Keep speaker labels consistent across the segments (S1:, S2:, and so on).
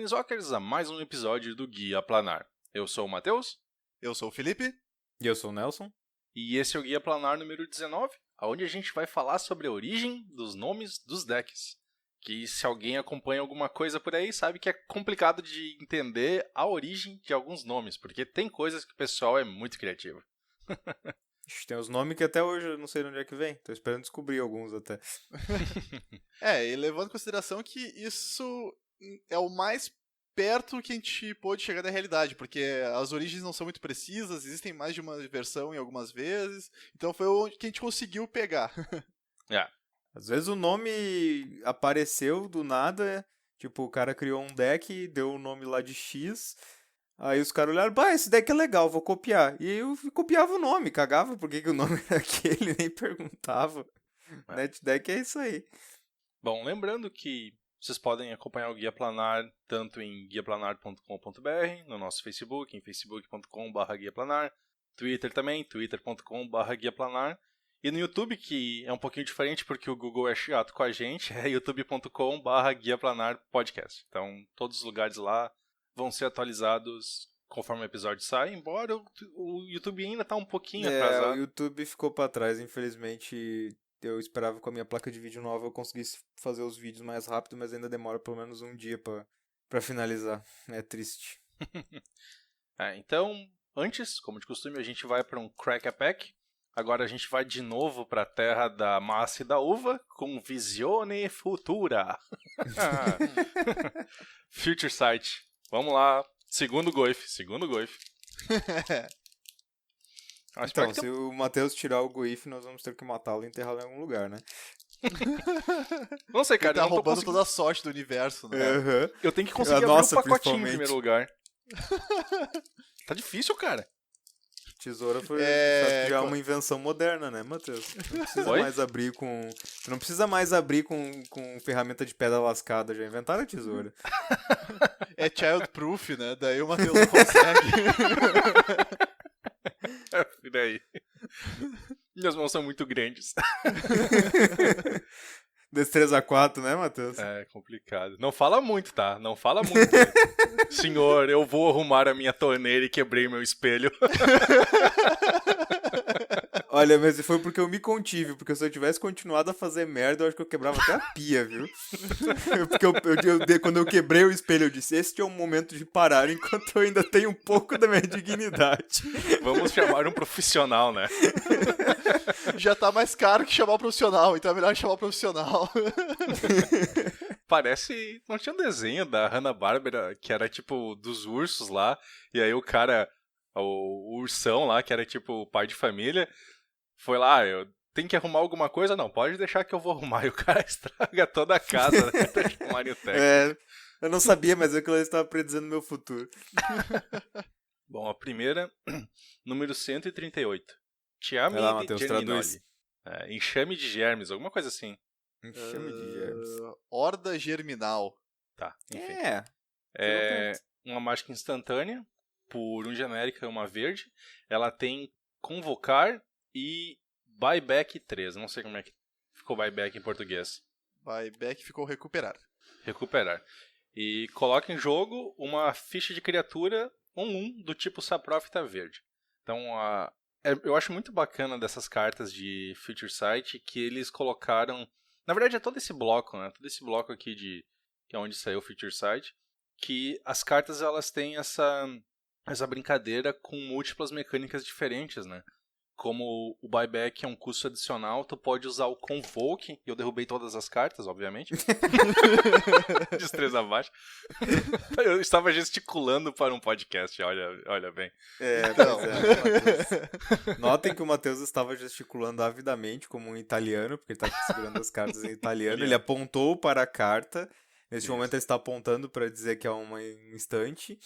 S1: Planeswalkers, a mais um episódio do Guia Planar. Eu sou o Matheus.
S2: Eu sou o Felipe.
S3: E eu sou o Nelson.
S1: E esse é o Guia Planar número 19, onde a gente vai falar sobre a origem dos nomes dos decks. Que se alguém acompanha alguma coisa por aí, sabe que é complicado de entender a origem de alguns nomes, porque tem coisas que o pessoal é muito criativo.
S3: Tem os nomes que até hoje eu não sei de onde é que vem. Tô esperando descobrir alguns até.
S2: E levando em consideração que isso é o mais perto que a gente pôde chegar da realidade, porque as origens não são muito precisas, existem mais de uma versão em algumas vezes, então foi o que a gente conseguiu pegar.
S3: Às vezes o nome apareceu do nada, tipo, o cara criou um deck, deu o nome lá de X, aí os caras olharam, esse deck é legal, vou copiar. E eu copiava o nome, cagava porque que o nome era aquele, nem perguntava. NetDeck é isso aí.
S1: Bom, lembrando que vocês podem acompanhar o Guia Planar tanto em guiaplanar.com.br, no nosso Facebook, em facebook.com/guiaplanar, Twitter também, twitter.com/guiaplanar, e no YouTube, que é um pouquinho diferente porque o Google é chato com a gente, é youtube.com/guiaplanarpodcast. Então, todos os lugares lá vão ser atualizados conforme o episódio sai, embora o YouTube ainda tá um pouquinho atrasado.
S3: O YouTube ficou pra trás, infelizmente. Eu esperava que com a minha placa de vídeo nova eu conseguisse fazer os vídeos mais rápido, mas ainda demora pelo menos um dia pra finalizar. É triste.
S1: Então, antes, como de costume, a gente vai para um Crack a Pack. Agora a gente vai de novo para a terra da massa e da uva com Visione Futura. Future Sight. Vamos lá. Segundo Goif.
S3: Então, se o Matheus tirar o Goif, nós vamos ter que matá-lo e enterrá-lo em algum lugar, né?
S1: Não sei, cara.
S2: Ele tá roubando toda a sorte do universo, né?
S3: Uhum.
S1: Eu tenho que conseguir abrir um pacotinho em primeiro lugar. Tá difícil, cara.
S3: Tesoura foi já uma invenção moderna, né, Matheus? Não precisa mais abrir com ferramenta de pedra lascada, já inventaram a tesoura.
S2: É child proof, né? Daí o Matheus não consegue.
S1: E daí? Minhas mãos são muito grandes.
S3: Destreza 4, né, Matheus?
S1: É complicado. Não fala muito, tá? Não fala muito. Senhor, eu vou arrumar a minha torneira e quebrei meu espelho.
S3: Olha, mas foi porque eu me contive, porque se eu tivesse continuado a fazer merda, eu acho que eu quebrava até a pia, viu? Porque quando eu quebrei o espelho, eu disse, este é o momento de parar, enquanto eu ainda tenho um pouco da minha dignidade.
S1: Vamos chamar um profissional, né?
S2: Já tá mais caro que chamar o profissional, então é melhor chamar o profissional.
S1: Parece... Não tinha um desenho da Hanna-Barbera que era tipo dos ursos lá, e aí o cara, o ursão lá, que era tipo o pai de família, foi lá, eu tenho que arrumar alguma coisa? Não, pode deixar que eu vou arrumar. E o cara estraga toda a casa, né? Até chamarem o técnico.
S3: Eu não sabia, mas é que ela estava predizendo meu futuro.
S1: Bom, a primeira, número 138. Tiame de Germinoli. Enxame de germes, alguma coisa assim.
S3: Enxame de germes.
S2: Horda germinal.
S1: Tá, enfim. É uma mágica instantânea, por um genérica e uma verde. Ela tem convocar e buyback 3. Não sei como é que ficou buyback em português.
S2: Buyback ficou recuperar.
S1: Recuperar. E coloca em jogo uma ficha de criatura 1/1 do tipo Saprófita verde. Então, eu acho muito bacana dessas cartas de Future Sight que eles colocaram... Na verdade, é todo esse bloco, né? Todo esse bloco aqui que é onde saiu o Future Sight, que as cartas elas têm essa brincadeira com múltiplas mecânicas diferentes, né? Como o buyback é um custo adicional, tu pode usar o Convoke, e eu derrubei todas as cartas, obviamente. Destreza baixa. Eu estava gesticulando para um podcast, olha bem.
S3: Notem que o Matheus estava gesticulando avidamente como um italiano, porque ele está segurando as cartas em italiano. Ele apontou para a carta. Neste momento ele está apontando para dizer que é uma instante.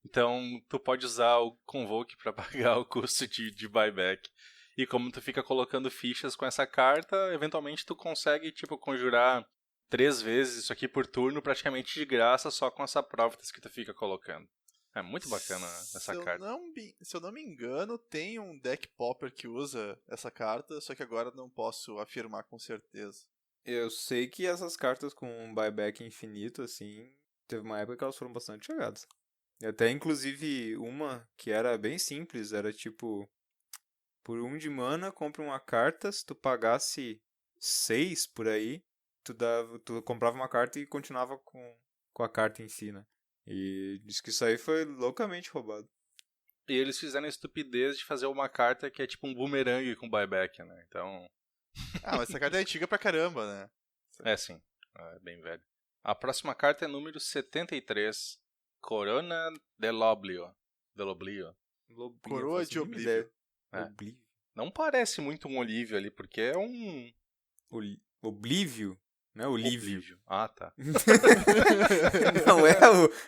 S1: Então, tu pode usar o Convoke para pagar o custo de buyback. E como tu fica colocando fichas com essa carta, eventualmente tu consegue, conjurar 3 vezes isso aqui por turno, praticamente de graça, só com essa Saprófitas que tu fica colocando. É muito bacana essa carta.
S2: Se eu não me engano, tem um deck popper que usa essa carta, só que agora não posso afirmar com certeza.
S3: Eu sei que essas cartas com buyback infinito, assim, teve uma época que elas foram bastante jogadas. E até, inclusive, uma que era bem simples, era tipo, por 1 de mana, compra uma carta, se tu pagasse 6 por aí, tu comprava uma carta e continuava com a carta em si, né? E diz que isso aí foi loucamente roubado.
S1: E eles fizeram a estupidez de fazer uma carta que é tipo um boomerang com buyback, né? Então...
S2: Ah, mas essa carta é antiga pra caramba, né?
S1: É, sim. É bem velho. A próxima carta é número 73. Corona Deloblio.
S2: Coroa de Oblívio.
S1: É.
S3: Oblívio.
S1: Não parece muito um Olívio ali, porque é um...
S3: Oblívio? Não é Olívio.
S1: Ah, tá.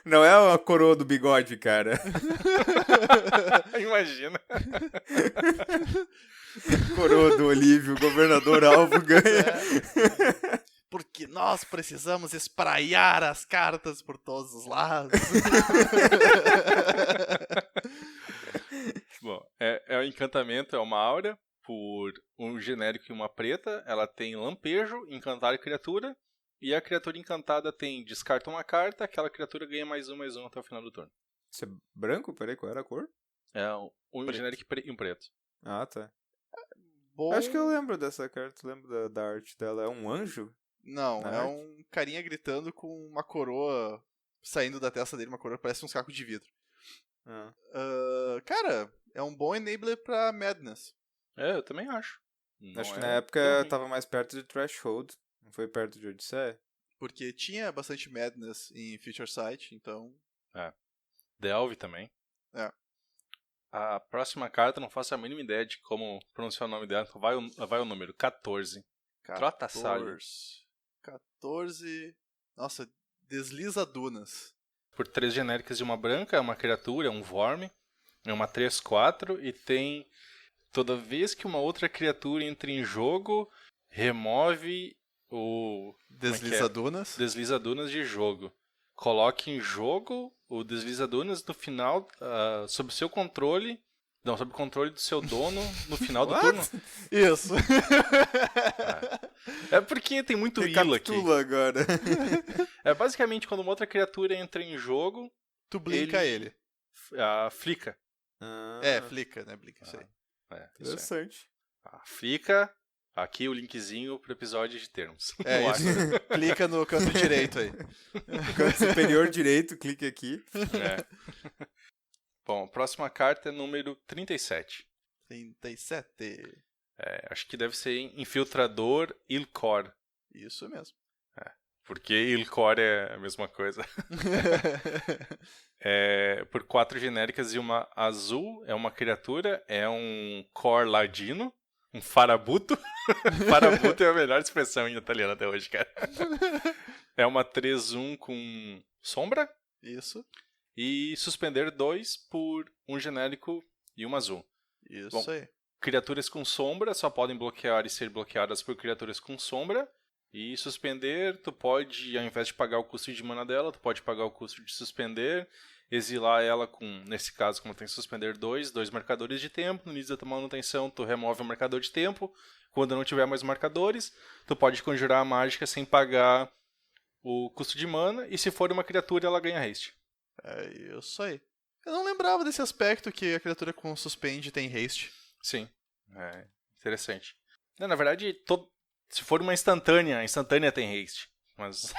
S3: Não é a coroa do bigode, cara.
S1: Imagina.
S3: Coroa do Olívio, governador Alvo ganha.
S2: Porque nós precisamos espraiar as cartas por todos os lados.
S1: Bom, é um encantamento, é uma aura. Por um genérico e uma preta, ela tem lampejo, encantar criatura, e a criatura encantada tem descarta uma carta, aquela criatura ganha mais um até o final do turno.
S3: Isso é branco? Peraí, qual era a cor?
S1: É um genérico e um preto.
S3: Ah, tá.
S2: Bom...
S3: Acho que eu lembro dessa carta, lembro da arte dela. É um anjo?
S2: Não,
S3: Na
S2: é
S3: arte?
S2: um carinha gritando com uma coroa saindo da testa dele, uma coroa que parece uns cacos de vidro.
S3: Ah.
S2: Cara, é um bom enabler pra Madness.
S1: É, eu também acho. Não
S3: Acho que
S1: é
S3: na época
S1: tão ruim.
S3: tava mais perto de Threshold. Não foi perto de Odisseia?
S2: Porque tinha bastante Madness em Future Sight, então...
S1: Delve também.
S2: É.
S1: A próxima carta, não faço a mínima ideia de como pronunciar o nome dela, então vai o número 14. Trota Sally.
S2: 14... Nossa, Desliza Dunas.
S1: Por 3 genéricas e uma branca, é uma criatura, é um Vorme. É uma 3/4 e tem... Toda vez que uma outra criatura entra em jogo, remove o...
S2: Desliza Dunas.
S1: Desliza Dunas de jogo. Coloque em jogo o Desliza Dunas no final, sob seu controle... Não, sob o controle do seu dono no final do turno.
S2: Isso.
S1: É porque tem muito hilo aqui.
S3: Recapitula agora.
S1: É basicamente quando uma outra criatura entra em jogo,
S2: Tu blinka ele.
S1: flica.
S3: Ah,
S2: Flica, né? Blinka, isso aí.
S1: Isso aí.
S3: interessante.
S1: Flica. Aqui o linkzinho pro episódio de termos.
S2: É
S1: No
S2: isso. Clica no canto direito aí.
S3: Canto superior direito, clique aqui.
S1: É. Bom, a próxima carta é número 37.
S2: 37.
S1: Acho que deve ser Infiltrador Ilkor.
S2: Isso mesmo.
S1: Porque Ilkor é a mesma coisa. Por 4 genéricas e uma azul, é uma criatura, é um Cor Ladino, um Farabuto. Farabuto é a melhor expressão em italiano até hoje, cara. É uma 3/1 com sombra.
S2: Isso.
S1: E suspender 2 por um genérico e uma azul.
S2: Isso
S1: Bom,
S2: aí.
S1: Criaturas com sombra só podem bloquear e ser bloqueadas por criaturas com sombra. E suspender, tu pode, ao invés de pagar o custo de mana dela, tu pode pagar o custo de suspender, exilar ela com, nesse caso, como tem suspender 2 marcadores de tempo. No início da tua manutenção, tu remove o marcador de tempo. Quando não tiver mais marcadores, tu pode conjurar a mágica sem pagar o custo de mana. E se for uma criatura, ela ganha haste.
S2: É isso aí. Eu não lembrava desse aspecto que a criatura com suspende tem haste.
S1: Sim, é interessante. Não, na verdade, se for uma instantânea, a instantânea tem haste. Mas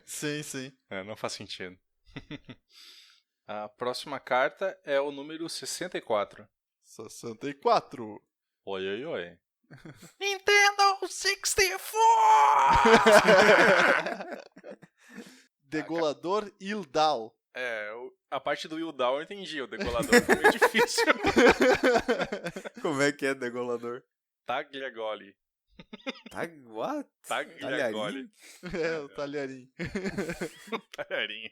S2: Sim.
S1: não faz sentido. A próxima carta é o número 64.
S2: 64.
S1: Oi. Nintendo 64!
S2: Degolador Ildal.
S1: A parte do Ildal eu entendi, o degolador foi meio difícil.
S3: Como é que é degolador?
S1: Tagliagoli.
S3: What?
S1: Tagliagoli.
S2: O talharim.
S1: Talharinho.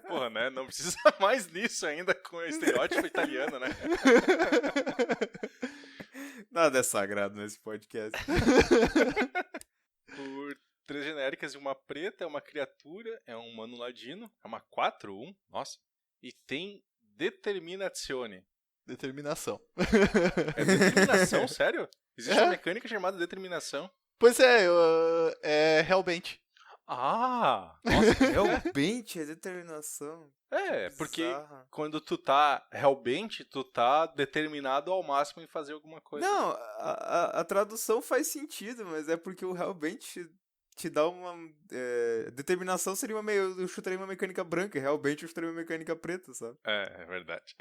S1: Porra, né? Não precisa mais nisso ainda com o estereótipo italiano, né?
S3: Nada é sagrado nesse podcast.
S1: Por 3 genéricas e uma preta, é uma criatura, é um mano ladino, é uma 4/1, nossa. E tem Determinazione.
S2: Determinação.
S1: É determinação, sério? Existe uma mecânica chamada determinação.
S2: Pois é Hellbent.
S1: Ah!
S3: Nossa, Hellbent é determinação.
S1: Porque
S3: Bizarra.
S1: quando tu tá Hellbent, tu tá determinado ao máximo em fazer alguma coisa.
S3: Não, a tradução faz sentido, mas é porque o Hellbent te dá uma... determinação seria eu chutaria uma mecânica branca, Hellbent eu chutaria uma mecânica preta, sabe?
S1: É verdade.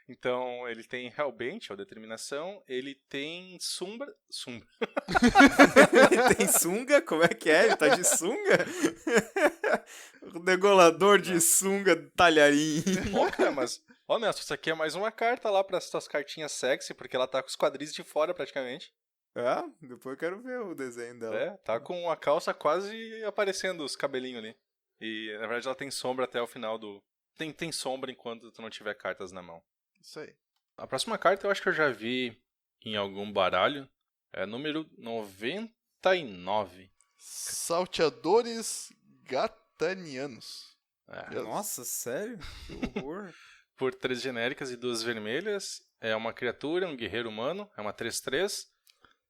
S1: Então, ele tem Hellbent, ou determinação, ele tem Sombra...
S3: Ele tem sunga? Como é que é? Ele tá de sunga? O degolador de sunga talharim.
S1: Ó, cara, mas... Ó, Nelson, isso aqui é mais uma carta lá para suas cartinhas sexy, porque ela tá com os quadris de fora, praticamente.
S3: Ah, depois eu quero ver o desenho dela.
S1: Tá com a calça quase aparecendo os cabelinhos ali. E, na verdade, ela tem sombra até o final do... Tem sombra enquanto tu não tiver cartas na mão.
S2: Isso aí.
S1: A próxima carta eu acho que eu já vi em algum baralho. É número 99.
S2: Salteadores Gatanianos.
S3: Nossa, sério? Que horror.
S1: Por 3 genéricas e 2 vermelhas. É uma criatura, um guerreiro humano. É uma 3/3.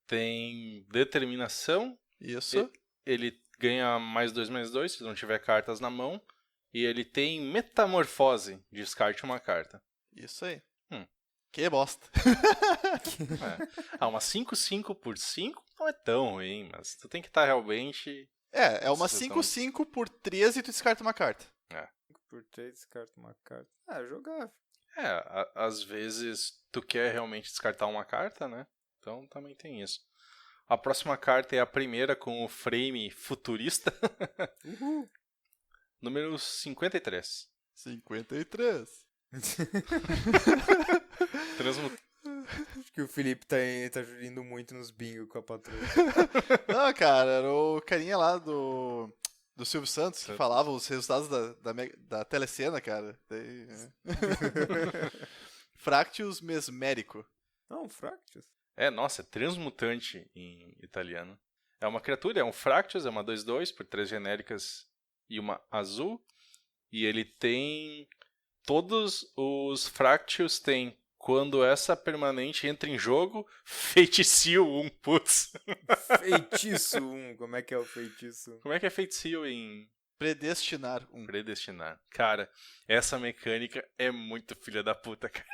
S1: Tem determinação.
S2: Isso.
S1: Ele ganha +2/+2 se não tiver cartas na mão. E ele tem metamorfose. Descarte uma carta.
S2: Isso aí. Que bosta.
S1: Uma 5/5 por 5 não é tão ruim, mas tu tem que estar realmente...
S2: É uma 5/5 por 13 e tu descarta uma carta.
S3: 5 por 3, descarta uma carta. Jogável.
S1: Às vezes tu quer realmente descartar uma carta, né? Então também tem isso. A próxima carta é a primeira com o frame futurista.
S3: Uhul.
S1: Número 53.
S2: 53.
S3: Acho que o Felipe tá indo muito nos bingo com a patroa.
S2: Não, cara, era o carinha lá do Silvio Santos que falava os resultados da telecena, cara. Fractius Mesmerico.
S3: Não, Fractius.
S1: Nossa, é transmutante em italiano. É uma criatura, é um Fractius, é uma 2/2 por 3 genéricas e uma azul. E ele tem... Todos os Fractius têm, quando essa permanente entra em jogo, feitiço 1, putz.
S3: Feitiço 1, como é que é o feitiço?
S1: Como é que é feitiço em...
S2: Predestinar 1.
S1: Predestinar. Cara, essa mecânica é muito filha da puta, cara.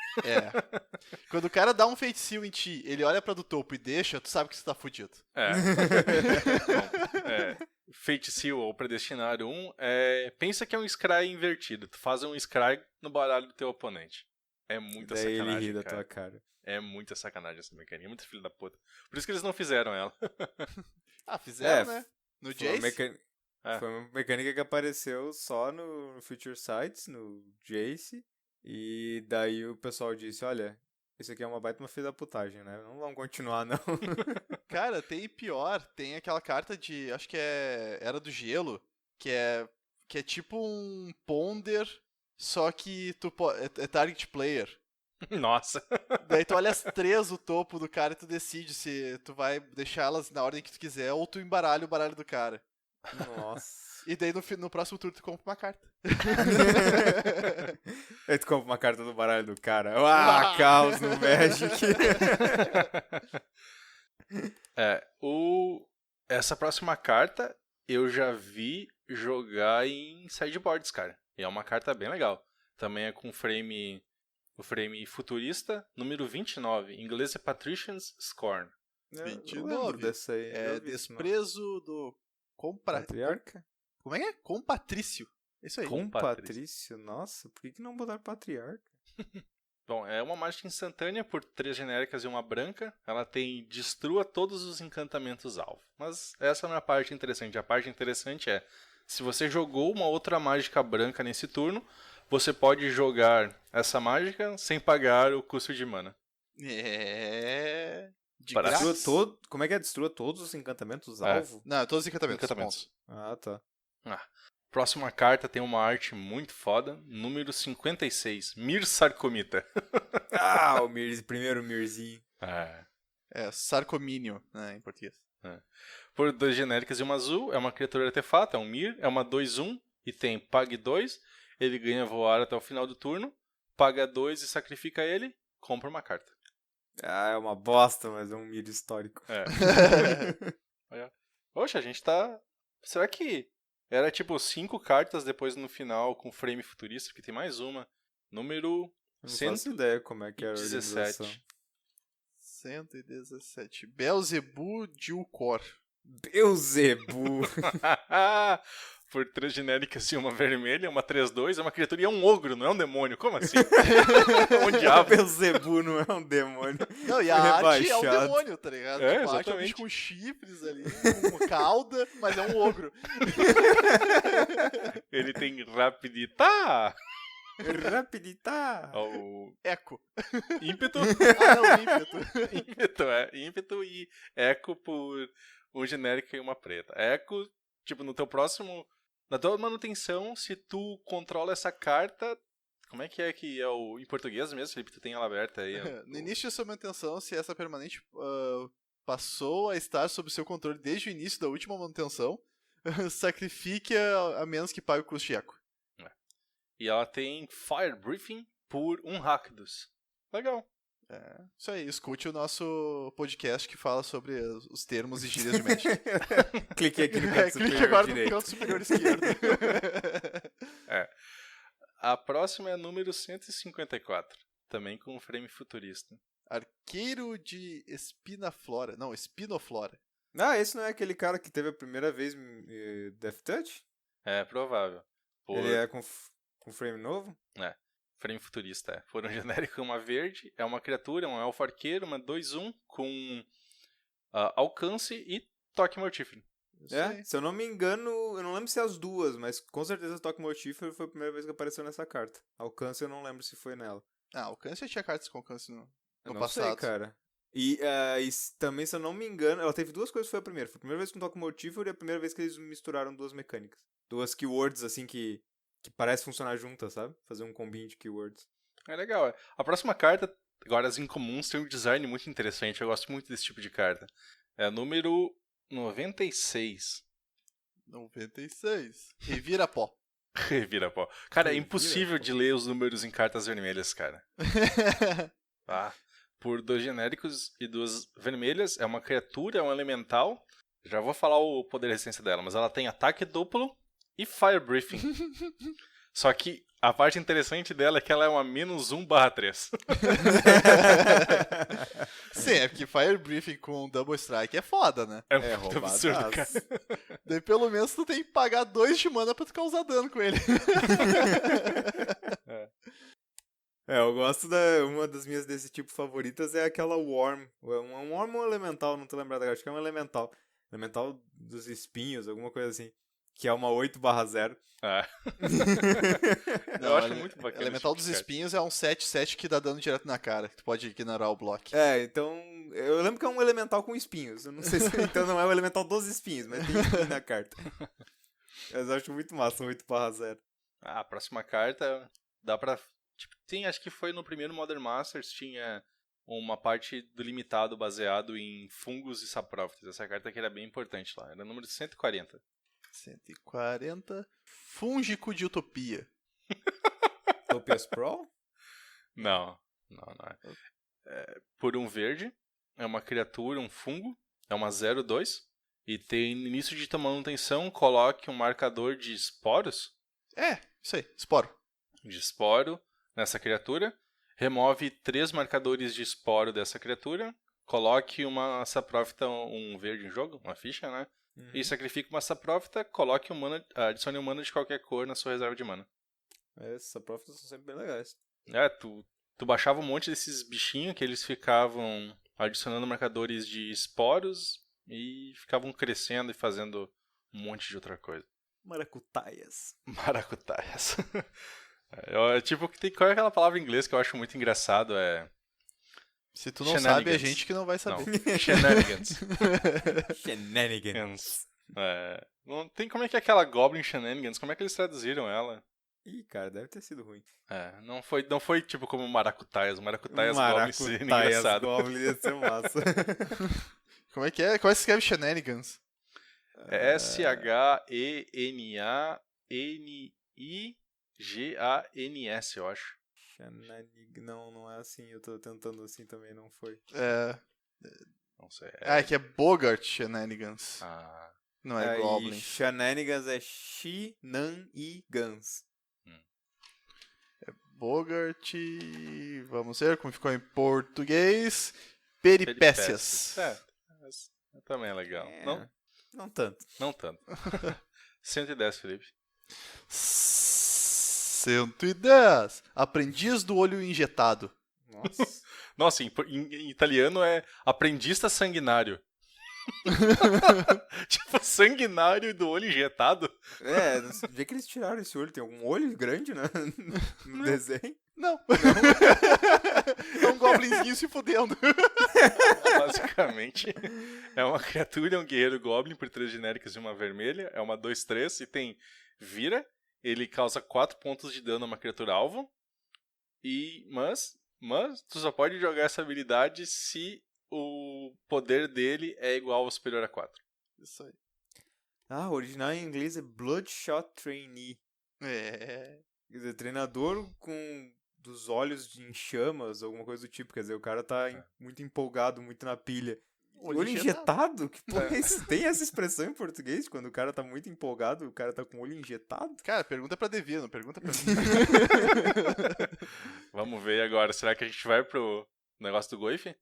S2: Quando o cara dá um feitiço em ti, ele olha pra do topo e deixa, tu sabe que você tá fudido.
S1: Feitiço ou predestinar 1 pensa que é um scry invertido. Tu faz um scry no baralho do teu oponente. É muita
S3: sacanagem,
S1: ele ri
S3: da
S1: cara.
S3: tua cara.
S1: É muita sacanagem essa mecânica. É muito filho da puta. Por isso que eles não fizeram ela.
S2: Fizeram, né? No Jace.
S3: Foi uma mecânica que apareceu só no Future Sights, no Jace. E daí o pessoal disse, olha, isso aqui é uma baita uma filha da putagem, né? Não vamos continuar, não.
S2: Cara, tem pior. Tem aquela carta de... Acho que é Era do Gelo. Que é tipo um Ponder, só que é target player.
S1: Nossa.
S2: Daí tu olha as 3 o topo do cara e tu decide se tu vai deixá-las na ordem que tu quiser ou tu embaralha o baralho do cara.
S3: Nossa.
S2: E daí no próximo turno tu compra uma carta.
S3: Aí tu compra uma carta do baralho do cara. Caos no Magic.
S1: Essa próxima carta eu já vi jogar em sideboards, cara. E é uma carta bem legal. Também é com o frame futurista, número 29. Em inglês é Patrician's Scorn.
S2: 29.
S3: Dessa aí.
S2: É desprezo do
S3: Patriarca?
S2: Como é que é? Compatrício. Isso aí.
S3: Compatrício? Nossa, por que não botaram patriarca?
S1: Bom, é uma mágica instantânea por 3 genéricas e uma branca. Ela tem destrua todos os encantamentos alvo. Mas essa não é a parte interessante. A parte interessante é, se você jogou uma outra mágica branca nesse turno, você pode jogar essa mágica sem pagar o custo de mana.
S2: De graça.
S3: Como é que é? Destrua todos os encantamentos alvo?
S2: Não, todos os encantamentos.
S3: Ah, tá.
S1: Próxima carta tem uma arte muito foda. Número 56. Mir Sarcomita.
S3: O primeiro Mirzinho.
S2: Sarcomínio, né, em português.
S1: Por 2 genéricas e uma azul. É uma criatura artefato, é um Mir. É uma 2/1 e tem pague 2. Ele ganha voar até o final do turno. Paga 2 e sacrifica ele. Compra uma carta.
S3: É uma bosta, mas é um Mir histórico.
S1: Poxa, a gente tá Será que era tipo 5 cartas depois no final com frame futurista? Porque tem mais uma. Número
S3: Eu não faço ideia como é que era a
S1: 117.
S3: organização.
S2: 117. Beelzebub Dilcor.
S3: Beelzebub.
S1: Por 3 genéricas e uma vermelha, uma 3/2, é uma criatura e é um ogro, não é um demônio. Como assim? Um diabo.
S3: Beelzebub não é um demônio.
S2: Não, e a arte é um
S3: Rebaixado.
S2: demônio, tá ligado?
S1: É,
S2: Tipo, a arte é um
S1: exatamente.
S2: bicho com chifres ali, com cauda, mas é um ogro.
S1: Ele tem rapidita.
S3: Rapidita.
S1: O
S2: Eco.
S1: ímpeto.
S2: Ah, não, ímpeto.
S1: Ímpeto e eco por um genérico e uma preta. Eco, tipo, no teu próximo... Na tua manutenção, se tu controla essa carta... Como é que é o em português mesmo, Felipe? Tu tem ela aberta aí.
S2: No início da sua manutenção, se essa permanente passou a estar sob seu controle desde o início da última manutenção, sacrifique a menos que pague o custo de eco.
S1: E ela tem Fire Briefing por um Rakdos. Legal.
S2: Isso aí, escute o nosso podcast que fala sobre os termos e gírias de Magic.
S3: Cliquei aqui no canto
S2: Clique
S3: superior
S2: agora
S3: direito.
S2: no canto superior esquerdo.
S1: A próxima é a número 154. Também com um frame futurista.
S2: Arqueiro de Espinaflora. Não, Espinoflora.
S3: Ah, esse não é aquele cara que teve a primeira vez Death Touch?
S1: É provável.
S3: Ele é com frame novo?
S1: Frame futurista, é. Por um genérico, uma verde. É uma criatura, um elfo arqueiro, uma 2/1 com alcance e toque mortífero.
S2: Isso aí.
S3: Se eu não me engano, eu não lembro se é as duas, mas com certeza toque mortífero foi a primeira vez que apareceu nessa carta. Alcance eu não lembro se foi nela.
S2: Alcance já tinha cartas com alcance
S3: Eu
S2: no
S3: não
S2: passado.
S3: sei, cara. E também, se eu não me engano, ela teve duas coisas que foi a primeira. Foi a primeira vez com toque mortífero e a primeira vez que eles misturaram duas mecânicas. Duas keywords, assim, que parece funcionar juntas, sabe? Fazer um combinho de keywords.
S1: É legal. A próxima carta, agora as incomuns, tem um design muito interessante. Eu gosto muito desse tipo de carta. É a número 96.
S2: 96. Revira pó.
S1: Revira pó. Cara, é
S3: Revira
S1: impossível
S3: pó.
S1: de ler os números em cartas vermelhas, cara. Por 2 genéricos e 2 vermelhas, é uma criatura, é um elemental. Já vou falar o poder e resistência dela, mas ela tem ataque duplo e Fire Briefing. Só que a parte interessante dela é que ela é uma -1/3.
S2: Sim, é porque Fire Briefing com Double Strike é foda, né?
S1: É
S3: É
S1: muito absurdo, cara.
S3: roubadaço.
S2: Daí pelo menos tu tem que pagar 2 de mana pra tu causar dano com ele.
S3: Eu gosto uma das minhas desse tipo favoritas é aquela Worm. Um Worm ou um Elemental, não tô lembrado agora. Acho que é um Elemental. Elemental dos espinhos, alguma coisa assim. Que é uma 8/0.
S1: Eu acho muito bacana.
S2: Elemental
S1: esse
S2: dos
S1: tipo de carta.
S2: Espinhos é um 7/7 que dá dano direto na cara. Que tu pode ignorar o bloco.
S3: Então. Eu lembro que é um Elemental com espinhos. Eu não sei se então não é o Elemental dos espinhos, mas tem espinho na carta. Mas eu acho muito massa, um 8/0.
S1: A próxima carta dá pra... Tipo, acho que foi no primeiro Modern Masters, tinha uma parte do limitado baseado em fungos e saprófitos. Essa carta aqui era bem importante lá. Era o número 140.
S2: 140. Fúngico de Utopia.
S3: Topia Sprawl?
S1: Não é. Por um verde, é uma criatura, um fungo, é uma 0/2. E tem no início de tua manutenção, coloque um marcador de esporos.
S2: Isso aí, esporo.
S1: De esporo nessa criatura. Remove 3 marcadores de esporo dessa criatura. Coloque uma saprófita, um verde em jogo, uma ficha, né? E sacrifica uma saprófita, coloque um mana, adicione um mana de qualquer cor na sua reserva de mana.
S3: Essas saprófitas são sempre bem legais.
S1: Tu baixava um monte desses bichinhos que eles ficavam adicionando marcadores de esporos e ficavam crescendo e fazendo um monte de outra coisa.
S3: Maracutaias.
S1: Maracutaias. Qual é aquela palavra em inglês que eu acho muito engraçado?
S2: Se tu não sabe, é
S1: Shenanigans.
S2: gente que não vai saber.
S1: Não, Shenanigans.
S3: Shenanigans.
S1: Não tem como é que é aquela Goblin Shenanigans? Como é que eles traduziram ela?
S3: Ih, cara, deve ter sido ruim.
S1: Não foi tipo como Maracutaias. Maracutaias Goblin seria
S3: Maracutaias
S1: engraçado.
S3: Goblin ia ser massa.
S2: Como é que é? Como é que se escreve Shenanigans?
S1: Shenanigans, eu acho.
S3: Não é assim. Eu tô tentando assim também, não foi.
S1: Não sei.
S2: É que é Bogart Shenanigans. Não é
S3: E
S2: Goblin.
S3: Shenanigans é Shenanigans.
S2: Bogart. Vamos ver como ficou em português. Peripécias.
S1: Mas também é legal.
S3: Não tanto.
S1: Não tanto. 110, Felipe.
S2: 110. Aprendiz do olho injetado.
S3: Nossa.
S1: Nossa, em italiano é aprendista sanguinário. Tipo, sanguinário do olho injetado.
S3: Onde é que eles tiraram esse olho? Tem algum olho grande, né? No desenho?
S2: Não. É um goblinzinho se fudendo.
S1: Basicamente, é uma criatura, é um guerreiro goblin por 3 genéricas e uma vermelha. É uma 2/3 e tem vira. Ele causa 4 pontos de dano a uma criatura alvo. Mas tu só pode jogar essa habilidade se o poder dele é igual ou superior a 4.
S2: Isso aí.
S3: O original em inglês é Bloodshot Trainee.
S2: É.
S3: Quer dizer, treinador com dos olhos em chamas, alguma coisa do tipo. Quer dizer, o cara tá muito empolgado, muito na pilha. Olho injetado? Que porra é isso? Tem essa expressão em português? Quando o cara tá muito empolgado, o cara tá com o olho injetado?
S2: Cara, pergunta pra Devia, não pergunta pra mim.
S1: Vamos ver agora. Será que a gente vai pro negócio do Goif?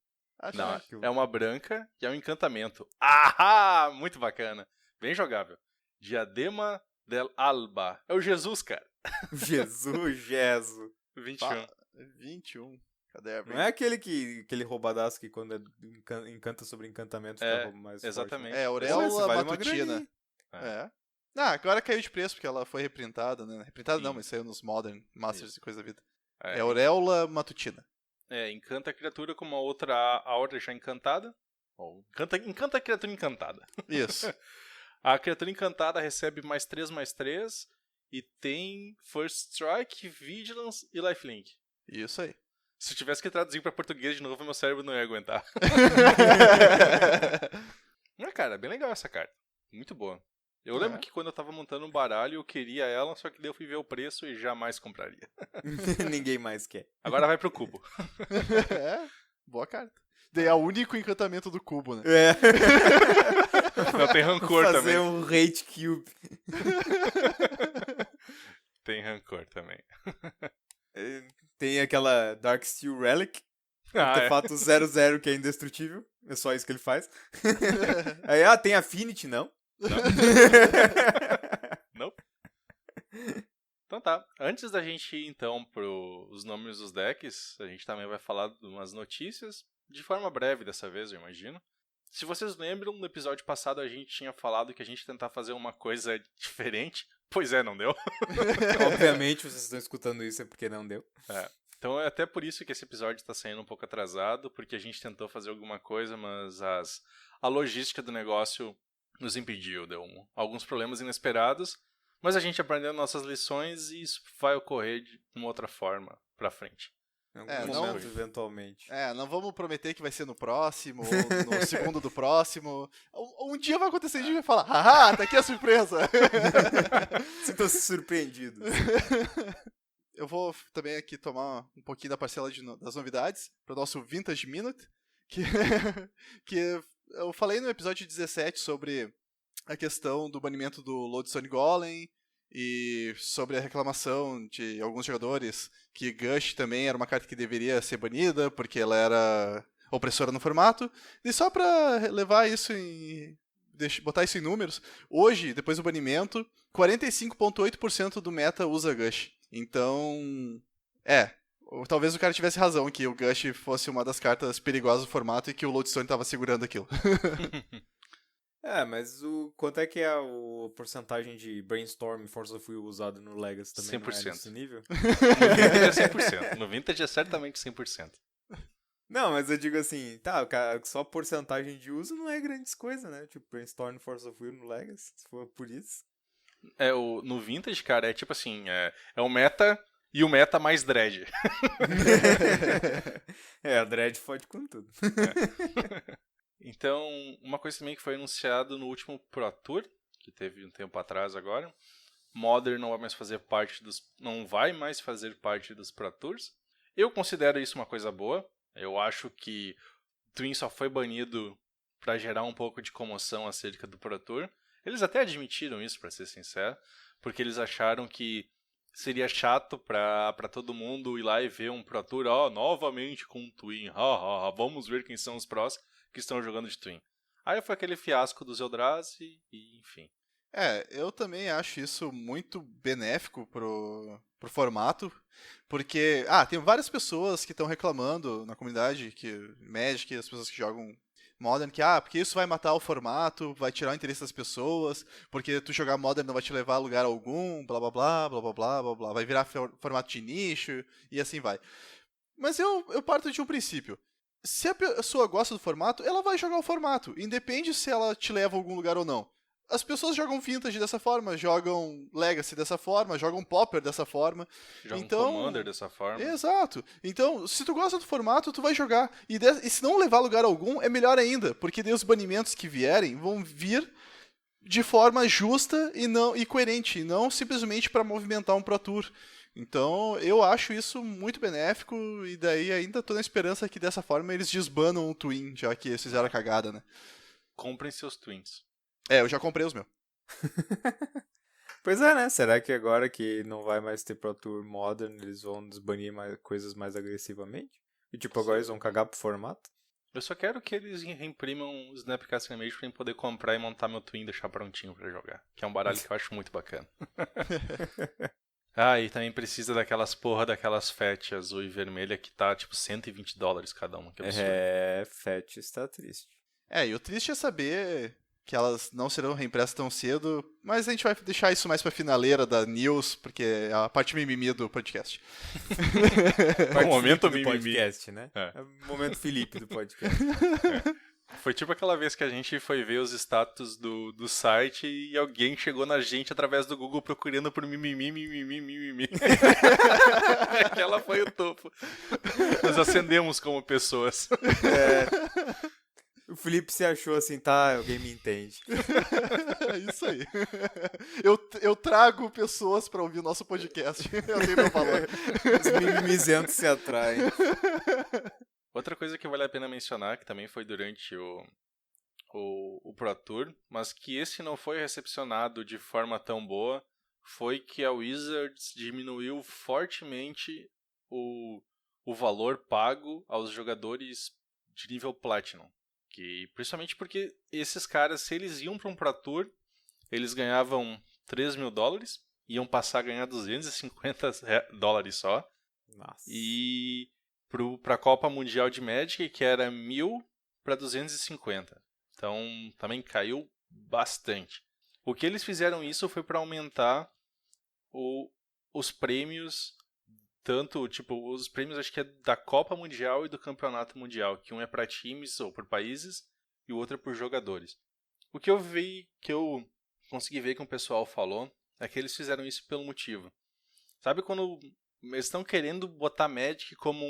S1: Não, é uma branca que é um encantamento. Ah, muito bacana. Bem jogável. Diadema del Alba. É o Jesus, cara.
S3: Jesus.
S1: 21.
S2: 21. Cadê a
S3: Não é aquele roubadaço que quando encanta sobre encantamento fica mais
S1: exatamente.
S3: forte, né?
S2: É, Auréola
S3: vale
S2: Matutina. Agora caiu de preço porque ela foi reprintada, né? Reprintada não, mas saiu nos Modern Masters e coisa da vida. É Auréola Matutina.
S1: Encanta a criatura com a outra já encantada. Encanta a criatura encantada.
S2: Isso.
S1: A criatura encantada recebe +3/+3 e tem First Strike, Vigilance e Lifelink.
S2: Isso aí.
S1: Se eu tivesse que traduzir pra português de novo, meu cérebro não ia aguentar. Cara, é bem legal essa carta. Muito boa. Eu lembro que quando eu tava montando um baralho, eu queria ela, só que daí eu fui ver o preço e jamais compraria.
S3: Ninguém mais quer.
S1: Agora vai pro cubo.
S2: Boa carta. Daí é o único encantamento do cubo, né?
S1: Não, tem rancor também.
S3: Fazer um Hate Cube.
S1: Tem rancor também.
S3: Tem aquela Darksteel Relic. Artefato 00 que é indestrutível. É só isso que ele faz. Aí, tem Affinity, não?
S1: Não. Então tá. Antes da gente ir então pros nomes dos decks, a gente também vai falar de umas notícias, de forma breve dessa vez, eu imagino. Se vocês lembram, no episódio passado a gente tinha falado que a gente ia tentar fazer uma coisa diferente. Pois é, não deu.
S3: Obviamente vocês estão escutando isso é porque não deu.
S1: Então é até por isso que esse episódio está saindo um pouco atrasado, porque a gente tentou fazer alguma coisa, mas a logística do negócio nos impediu, deu alguns problemas inesperados, mas a gente aprendeu nossas lições e isso vai ocorrer de uma outra forma pra frente.
S3: Em algum momento, eventualmente.
S2: Não vamos prometer que vai ser no próximo, ou no segundo do próximo. Um dia vai acontecer e a gente vai falar, tá aqui a surpresa.
S3: Sintam-se surpreendidos.
S2: Eu vou também aqui tomar um pouquinho da parcela das novidades para o nosso Vintage Minute, que eu falei no episódio 17 sobre a questão do banimento do Lodestone Golem e sobre a reclamação de alguns jogadores que Gush também era uma carta que deveria ser banida porque ela era opressora no formato. E só para levar isso botar isso em números, hoje, depois do banimento, 45,8% do meta usa Gush. Então, talvez o cara tivesse razão que o Gush fosse uma das cartas perigosas do formato e que o Lodestone estava segurando aquilo.
S3: Mas quanto é que é a porcentagem de Brainstorm e Force of Will usado no Legacy também?
S1: 100%.
S3: Não é nesse nível?
S1: No Vintage é 100%. No Vintage é certamente 100%.
S3: Não, mas eu digo assim, só a porcentagem de uso não é grandes coisas, né? Tipo, Brainstorm e Force of Will no Legacy, se for por isso.
S1: No Vintage, cara, é tipo assim, é o meta e o meta mais dread.
S3: A dread fode com tudo.
S1: Então, uma coisa também que foi anunciado no último Pro Tour, que teve um tempo atrás agora, Modern não vai mais fazer parte dos Pro Tours. Eu considero isso uma coisa boa. Eu acho que Twin só foi banido para gerar um pouco de comoção acerca do Pro Tour. Eles até admitiram isso, pra ser sincero, porque eles acharam que seria chato pra todo mundo ir lá e ver um Pro Tour, novamente com um Twin, vamos ver quem são os pros que estão jogando de Twin. Aí foi aquele fiasco dos Eldrazi e enfim.
S2: Eu também acho isso muito benéfico pro formato, porque, tem várias pessoas que estão reclamando na comunidade, Magic, as pessoas que jogam Modern, porque isso vai matar o formato, vai tirar o interesse das pessoas, porque tu jogar Modern não vai te levar a lugar algum, blá blá blá, blá blá blá, blá blá, vai virar formato de nicho, e assim vai. Mas eu parto de um princípio. Se a pessoa gosta do formato, ela vai jogar o formato, independe se ela te leva a algum lugar ou não. As pessoas jogam Vintage dessa forma, jogam Legacy dessa forma, jogam Pauper dessa forma.
S1: Jogam Commander dessa forma.
S2: Exato. Então, se tu gosta do formato, tu vai jogar. E se não levar a lugar algum, é melhor ainda, porque daí os banimentos que vierem vão vir de forma justa e coerente, e não simplesmente para movimentar um Pro Tour. Então, eu acho isso muito benéfico, e daí ainda tô na esperança que dessa forma eles desbanam o Twin, já que eles fizeram a cagada, né?
S1: Comprem seus Twins.
S2: Eu já comprei os meus.
S3: Pois é, né? Será que agora que não vai mais ter Pro Tour Modern, eles vão desbanir coisas mais agressivamente? E agora eles vão cagar pro formato?
S1: Eu só quero que eles reimprimam o Snapcaster Image pra eu poder comprar e montar meu Twin e deixar prontinho pra jogar. Que é um baralho que eu acho muito bacana. E também precisa daquelas Fat azul e vermelha que tá tipo $120 cada uma. Que absurdo.
S3: Fat está triste.
S2: E o triste é saber que elas não serão reimpressas tão cedo, mas a gente vai deixar isso mais pra finaleira da news, porque é a parte mimimi do podcast.
S1: O momento
S3: do podcast, né? É o momento Felipe do podcast.
S1: Foi tipo aquela vez que a gente foi ver os status do site e alguém chegou na gente através do Google procurando por mimimi. Aquela foi o topo. Nós acendemos como pessoas.
S3: O Felipe se achou assim, alguém me entende.
S2: É isso aí. Eu trago pessoas pra ouvir o nosso podcast. Eu tenho meu valor.
S3: Os mimimizentos se atraem.
S1: Outra coisa que vale a pena mencionar, que também foi durante o Pro Tour, mas que esse não foi recepcionado de forma tão boa, foi que a Wizards diminuiu fortemente o valor pago aos jogadores de nível Platinum. Principalmente porque esses caras, se eles iam para um Pro Tour, eles ganhavam $3.000, iam passar a ganhar $250 só.
S3: Nossa.
S1: E para a Copa Mundial de Magic, que era 1.000 para 250. Então, também caiu bastante. O que eles fizeram isso foi para aumentar os prêmios, tanto, os prêmios acho que é da Copa Mundial e do Campeonato Mundial, que um é para times ou por países e o outro é por jogadores. O que eu consegui ver que o pessoal falou é que eles fizeram isso pelo motivo. Sabe quando eles estão querendo botar Magic como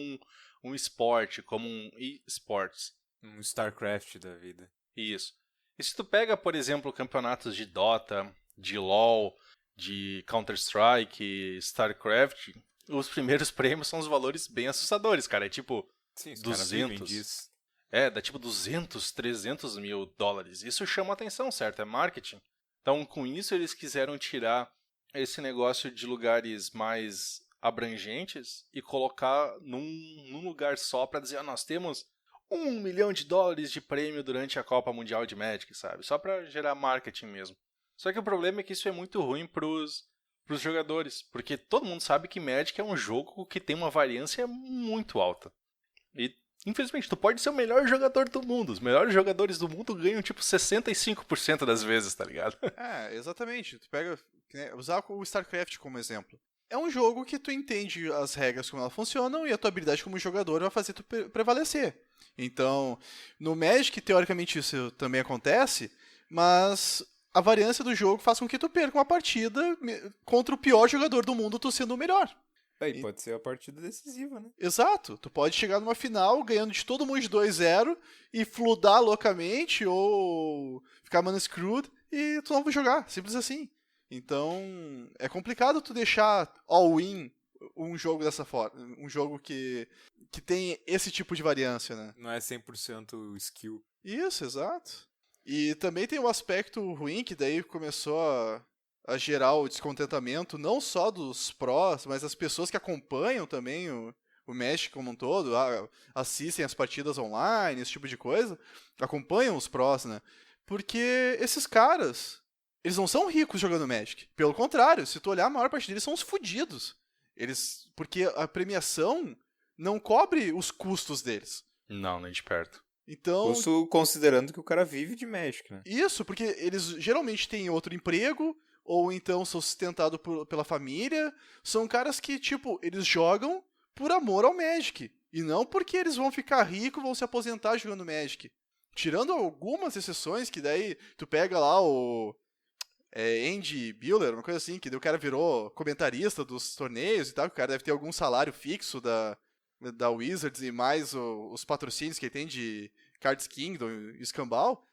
S1: um esporte, como um e-sports?
S3: Um StarCraft da vida.
S1: Isso. E se tu pega, por exemplo, campeonatos de Dota, de LoL, de Counter-Strike, StarCraft, os primeiros prêmios são os valores bem assustadores, cara. É tipo
S3: Sim, os
S1: 200. Dá tipo 200, 300 mil dólares. Isso chama atenção, certo? É marketing. Então, com isso, eles quiseram tirar esse negócio de lugares mais abrangentes e colocar num lugar só para dizer, nós temos $1 milhão de prêmio durante a Copa Mundial de Magic, sabe? Só para gerar marketing mesmo. Só que o problema é que isso é muito ruim pros jogadores, porque todo mundo sabe que Magic é um jogo que tem uma variância muito alta. E, infelizmente, tu pode ser o melhor jogador do mundo. Os melhores jogadores do mundo ganham, 65% das vezes, tá ligado?
S2: Exatamente. Tu pega, usar o StarCraft como exemplo. É um jogo que tu entende as regras como elas funcionam e a tua habilidade como jogador vai fazer tu prevalecer. Então, no Magic, teoricamente, isso também acontece, mas a variância do jogo faz com que tu perca uma partida contra o pior jogador do mundo, tu sendo o melhor.
S3: E pode ser a partida decisiva, né?
S2: Exato. Tu pode chegar numa final ganhando de todo mundo de 2-0 e fludar loucamente ou ficar man-screwed e tu não vai jogar. Simples assim. Então, é complicado tu deixar all-in um jogo dessa forma. Um jogo que tem esse tipo de variância, né?
S3: Não é 100% skill.
S2: Isso, exato. E também tem um aspecto ruim que daí começou a gerar o descontentamento, não só dos prós, mas as pessoas que acompanham também o Magic como um todo, assistem as partidas online, esse tipo de coisa, acompanham os prós, né? Porque esses caras, eles não são ricos jogando Magic. Pelo contrário, se tu olhar, a maior parte deles são os fudidos. Porque a premiação não cobre os custos deles.
S1: Não, nem de perto.
S2: Então,
S3: Isso considerando que o cara vive de Magic, né?
S2: isso, porque eles geralmente têm outro emprego, ou então são sustentados pela família. São caras que, tipo, eles jogam por amor ao Magic. E não porque eles vão ficar ricos, vão se aposentar jogando Magic. Tirando algumas exceções, que daí tu pega lá o Andy Buehler, uma coisa assim, que daí o cara virou comentarista dos torneios e tal, que o cara deve ter algum salário fixo da Wizards e mais os patrocínios que ele tem de Cards Kingdom e Escambau.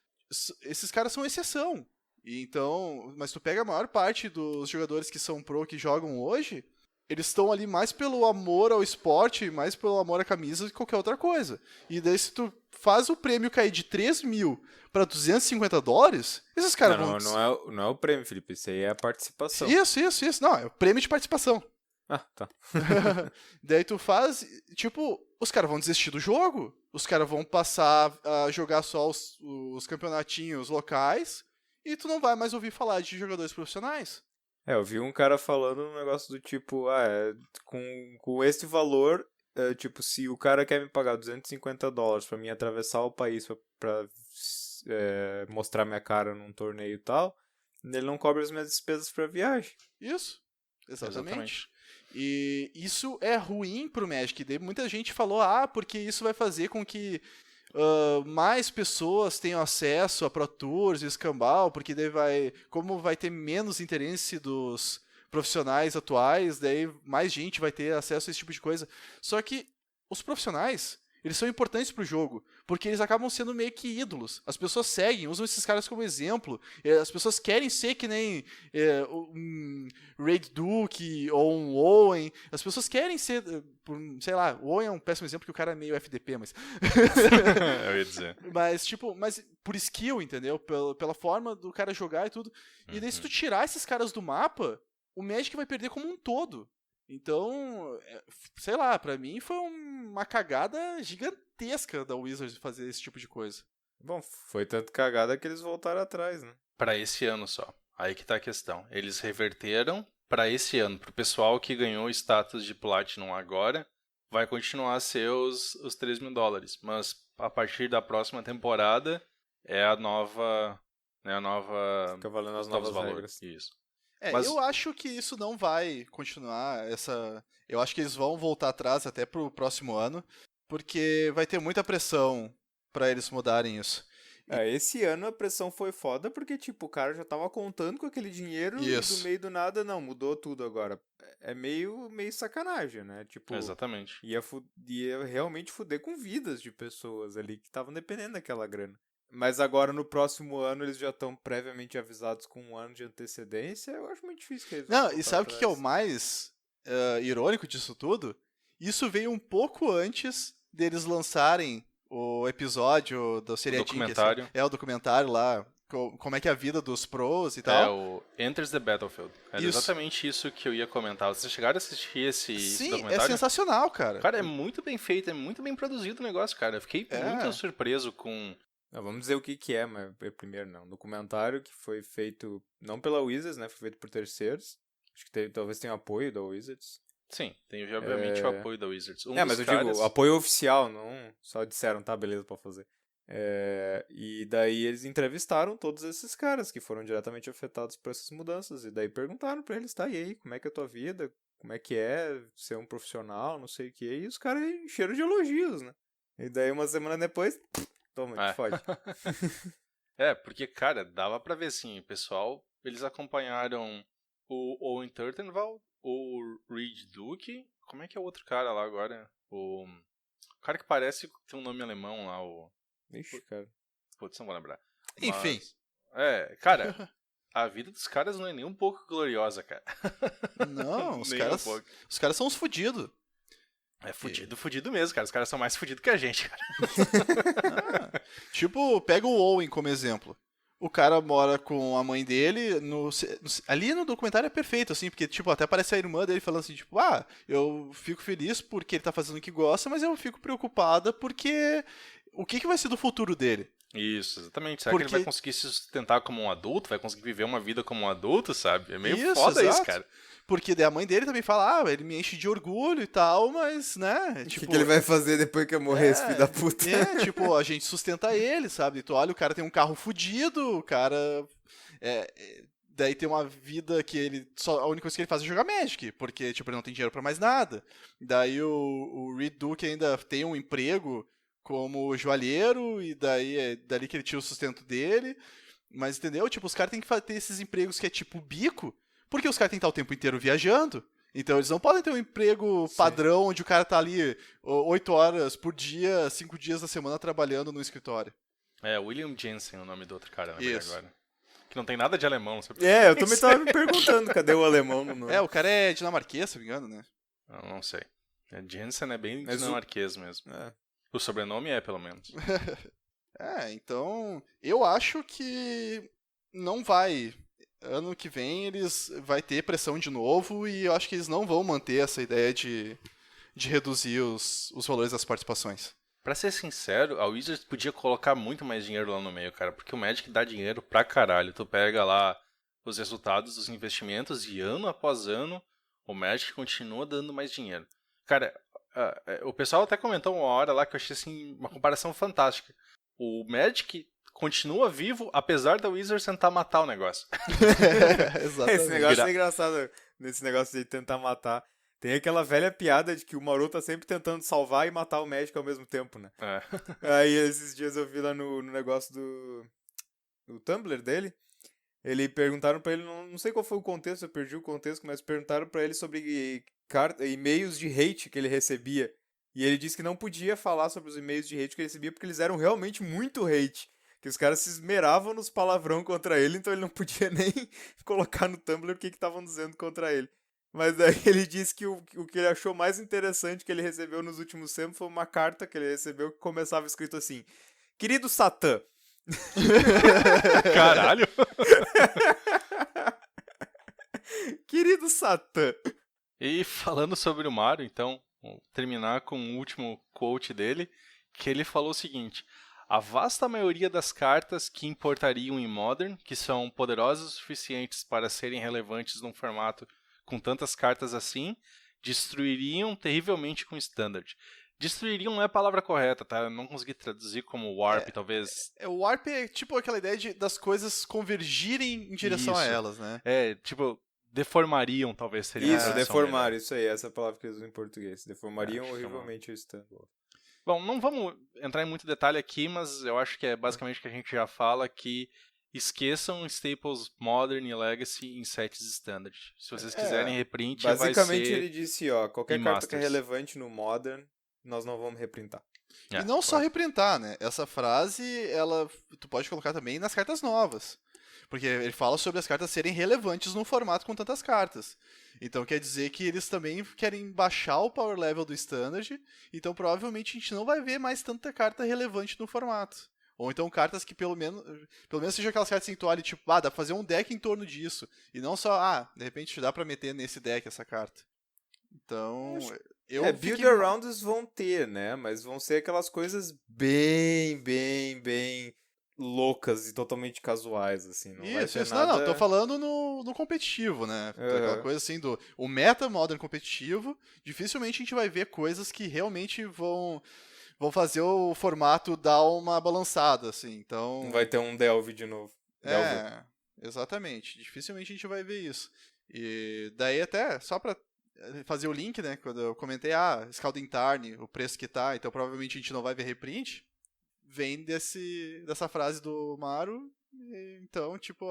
S2: Esses caras são exceção. E então, mas tu pega a maior parte dos jogadores que são pro que jogam hoje, eles estão ali mais pelo amor ao esporte, mais pelo amor à camisa do que qualquer outra coisa. E daí se tu faz o prêmio cair de 3 mil para $250, esses caras vão...
S3: Não é o prêmio, Felipe, isso aí é a participação.
S2: Isso. Não, é o prêmio de participação.
S3: Ah, tá.
S2: Daí tu faz, tipo, os caras vão desistir do jogo, os caras vão passar a jogar só os campeonatinhos locais, e tu não vai mais ouvir falar de jogadores profissionais.
S3: Eu vi um cara falando um negócio do tipo, com esse valor, tipo, se o cara quer me pagar $250 pra mim atravessar o país pra mostrar minha cara num torneio e tal, ele não cobra as minhas despesas pra viagem.
S2: Isso, exatamente. E isso é ruim pro Magic. Daí muita gente falou, porque isso vai fazer com que mais pessoas tenham acesso a Pro Tours e Escambau, porque daí como vai ter menos interesse dos profissionais atuais, daí mais gente vai ter acesso a esse tipo de coisa. Só que os profissionais, eles são importantes pro jogo, porque eles acabam sendo meio que ídolos. As pessoas seguem, usam esses caras como exemplo. As pessoas querem ser que nem um Raid Duke ou um Owen. As pessoas querem ser, sei lá, o Owen é um péssimo exemplo porque o cara é meio FDP, mas...
S1: Eu ia dizer.
S2: Mas por skill, entendeu? Pela forma do cara jogar e tudo. E daí se tu tirar esses caras do mapa, o Magic vai perder como um todo. Então, sei lá, pra mim foi uma cagada gigantesca da Wizards fazer esse tipo de coisa.
S3: Bom, foi tanto cagada que eles voltaram atrás, né?
S1: Pra esse ano só. Aí que tá a questão. Eles reverteram pra esse ano. Pro pessoal que ganhou o status de Platinum agora, vai continuar a ser os $3 mil. Mas a partir da próxima temporada é a nova...
S3: Fica valendo as novas regras.
S1: Isso.
S2: Mas eu acho que isso não vai continuar, eu acho que eles vão voltar atrás até pro próximo ano, porque vai ter muita pressão pra eles mudarem isso.
S3: Esse ano a pressão foi foda, porque tipo, o cara já tava contando com aquele dinheiro e do meio do nada, não, mudou tudo agora. É meio sacanagem, né? Tipo,
S1: exatamente.
S3: Ia realmente fuder com vidas de pessoas ali que estavam dependendo daquela grana. Mas agora, no próximo ano, eles já estão previamente avisados com um ano de antecedência. Eu acho muito difícil que eles
S2: Não, e sabe o que é o mais irônico disso tudo? Isso veio um pouco antes deles lançarem o episódio do Seriatim.
S1: Documentário.
S2: O documentário lá, como é que é a vida dos pros e tal.
S1: O Enters the Battlefield. É exatamente isso que eu ia comentar. Vocês chegaram a assistir esse documentário?
S2: Sim, é sensacional, cara.
S1: Cara, é muito bem feito, é muito bem produzido o negócio, cara. Eu fiquei muito surpreso com...
S3: Não, vamos dizer o que é, mas primeiro não. Documentário que foi feito, não pela Wizards, né? Foi feito por terceiros. Acho que talvez tenha apoio da Wizards.
S1: Sim, tem obviamente o apoio da Wizards.
S3: Mas eu digo, apoio oficial, não só disseram, tá, beleza pra fazer. E daí eles entrevistaram todos esses caras que foram diretamente afetados por essas mudanças. E daí perguntaram pra eles, tá, e aí, como é que é a tua vida? Como é que é ser um profissional, não sei o que. E os caras encheram de elogios, né? E daí uma semana depois... Toma, te fode.
S1: Porque, cara, dava pra ver assim, o pessoal, eles acompanharam o Owen Turtenwald, o Reid Duke, como é que é o outro cara lá agora? O cara que parece que tem um nome alemão lá,
S3: Ixi, cara.
S1: Putz, não vou lembrar.
S2: Enfim.
S1: Cara, a vida dos caras não é nem um pouco gloriosa, cara.
S2: Não, os caras são uns fudidos.
S1: É fudido mesmo, cara. Os caras são mais fudidos que a gente, cara.
S2: Tipo, pega o Owen como exemplo. O cara mora com a mãe dele, ali no documentário é perfeito, assim, porque, tipo, até aparece a irmã dele falando assim, tipo, eu fico feliz porque ele tá fazendo o que gosta, mas eu fico preocupada porque o que vai ser do futuro dele?
S1: Isso, exatamente. Será que ele vai conseguir se sustentar como um adulto? Vai conseguir viver uma vida como um adulto, sabe? É meio foda isso, cara.
S2: Porque daí a mãe dele também fala, ele me enche de orgulho e tal, mas, né?
S3: O que ele vai fazer depois que eu morrer, esse filho da puta?
S2: Tipo, a gente sustenta ele, sabe? Tu olha, o cara tem um carro fudido, o cara. Daí tem uma vida que a única coisa que ele faz é jogar Magic, porque, tipo, ele não tem dinheiro pra mais nada. Daí o Reed Duke ainda tem um emprego como joalheiro, e daí é dali que ele tira o sustento dele. Mas, entendeu? Tipo, os caras têm que ter esses empregos que é tipo bico, porque os caras têm que estar o tempo inteiro viajando. Então eles não podem ter um emprego padrão onde o cara tá ali 8 horas por dia, 5 dias da semana trabalhando no escritório.
S1: William Jensen é o nome do outro cara, lembrei agora. Que não tem nada de alemão, não sei
S3: eu também tava me perguntando, cadê o alemão no nome?
S2: O cara é dinamarquês, se não me engano, né?
S1: Eu não sei. Jensen é bem dinamarquês mesmo. O sobrenome pelo menos.
S2: Então, eu acho que não vai. Ano que vem eles vai ter pressão de novo e eu acho que eles não vão manter essa ideia de reduzir os valores das participações.
S1: Pra ser sincero, a Wizards podia colocar muito mais dinheiro lá no meio, cara, porque o Magic dá dinheiro pra caralho. Tu pega lá os resultados dos investimentos e ano após ano o Magic continua dando mais dinheiro. Cara, o pessoal até comentou uma hora lá que eu achei assim, uma comparação fantástica. O Magic continua vivo, apesar da Wizards tentar matar o negócio.
S2: Exatamente.
S3: Esse negócio é engraçado, nesse negócio de tentar matar. Tem aquela velha piada de que o Maru tá sempre tentando salvar e matar o Magic ao mesmo tempo, né? Aí esses dias eu vi lá no negócio do Tumblr dele, perguntaram pra ele, não sei qual foi o contexto, eu perdi o contexto, mas perguntaram pra ele sobre e-mails de hate que ele recebia. E ele disse que não podia falar sobre os e-mails de hate que ele recebia porque eles eram realmente muito hate. Que os caras se esmeravam nos palavrão contra ele, então ele não podia nem colocar no Tumblr o que estavam dizendo contra ele. Mas daí ele disse que o que ele achou mais interessante que ele recebeu nos últimos tempos foi uma carta que ele recebeu que começava escrito assim: Querido Satã.
S1: Caralho!
S3: Querido Satã.
S1: E falando sobre o Mario, então, vou terminar com o último quote dele, que ele falou o seguinte: a vasta maioria das cartas que importariam em Modern, que são poderosas o suficientes para serem relevantes num formato com tantas cartas assim, destruiriam terrivelmente com Standard. Destruiriam não é a palavra correta, tá? Eu não consegui traduzir como Warp, talvez.
S2: O Warp é tipo aquela ideia das coisas convergirem em direção a elas, né?
S1: Tipo, deformariam, talvez seria.
S3: Isso, deformar, isso aí, essa palavra que eles usam em português. Deformariam horrivelmente o Standard.
S1: Bom, não vamos entrar em muito detalhe aqui, mas eu acho que é basicamente o que a gente já fala, que esqueçam Staples Modern e Legacy em sets Standard. Se vocês quiserem reprint,
S3: basicamente
S1: vai ser
S3: ele disse, qualquer carta que é relevante no Modern, nós não vamos reprintar.
S2: E não só reprintar, né? Essa frase, tu pode colocar também nas cartas novas. Porque ele fala sobre as cartas serem relevantes num formato com tantas cartas. Então quer dizer que eles também querem baixar o power level do Standard, então provavelmente a gente não vai ver mais tanta carta relevante no formato. Ou então cartas que pelo menos sejam aquelas cartas assim, tu olha, tipo, dá pra fazer um deck em torno disso. E não só, de repente dá pra meter nesse deck essa carta. Então,
S3: build arounds vão ter, né? Mas vão ser aquelas coisas bem loucas e totalmente casuais, assim. Não vai ter nada...
S2: Não, tô falando no competitivo, né? Aquela coisa assim o meta modern competitivo, dificilmente a gente vai ver coisas que realmente vão fazer o formato dar uma balançada, assim, então...
S3: Não vai ter um Delve de novo.
S2: Exatamente. Dificilmente a gente vai ver isso. E daí até, só pra fazer o link, né, quando eu comentei, Scalding Tarn, o preço que tá, então provavelmente a gente não vai ver reprint, vem dessa frase do Maru. Então, tipo,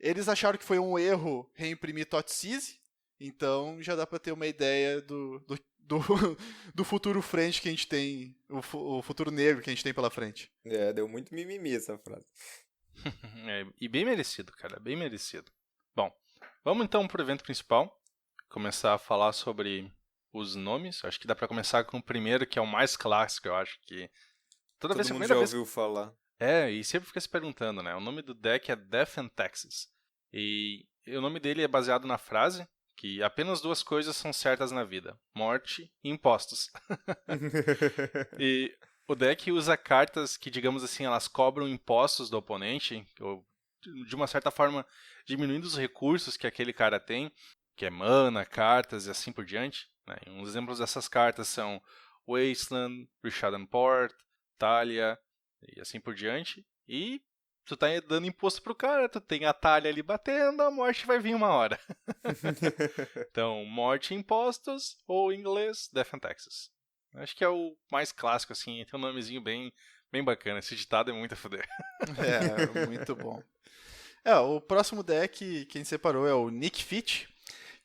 S2: eles acharam que foi um erro reimprimir Thoughtseize, então já dá pra ter uma ideia do futuro frente que a gente tem, o futuro negro que a gente tem pela frente.
S3: Deu muito mimimi essa frase.
S1: E bem merecido, cara, bem merecido. Bom, vamos então pro evento principal, começar a falar sobre os nomes. Acho que dá pra começar com o primeiro, que é o mais clássico, eu acho que Toda
S3: Todo
S1: vez, a
S3: mundo
S1: primeira
S3: já
S1: vez.
S3: ouviu falar.
S1: E sempre fica se perguntando, né? O nome do deck é Death and Taxes. E o nome dele é baseado na frase que apenas 2 coisas são certas na vida: morte e impostos. E o deck usa cartas que, digamos assim, elas cobram impostos do oponente, ou de uma certa forma diminuindo os recursos que aquele cara tem, que é mana, cartas e assim por diante, né? E uns exemplos dessas cartas são Wasteland, Rishadan Port, Talia e assim por diante. E tu tá dando imposto pro cara, tu tem a Talia ali batendo, a morte vai vir uma hora. Então, morte e impostos, ou em inglês, Death and Taxes. Acho que é o mais clássico, assim, tem um nomezinho bem bacana. Esse ditado é muito a fuder.
S2: Muito bom. O próximo deck que a gente separou é o Nick Fit,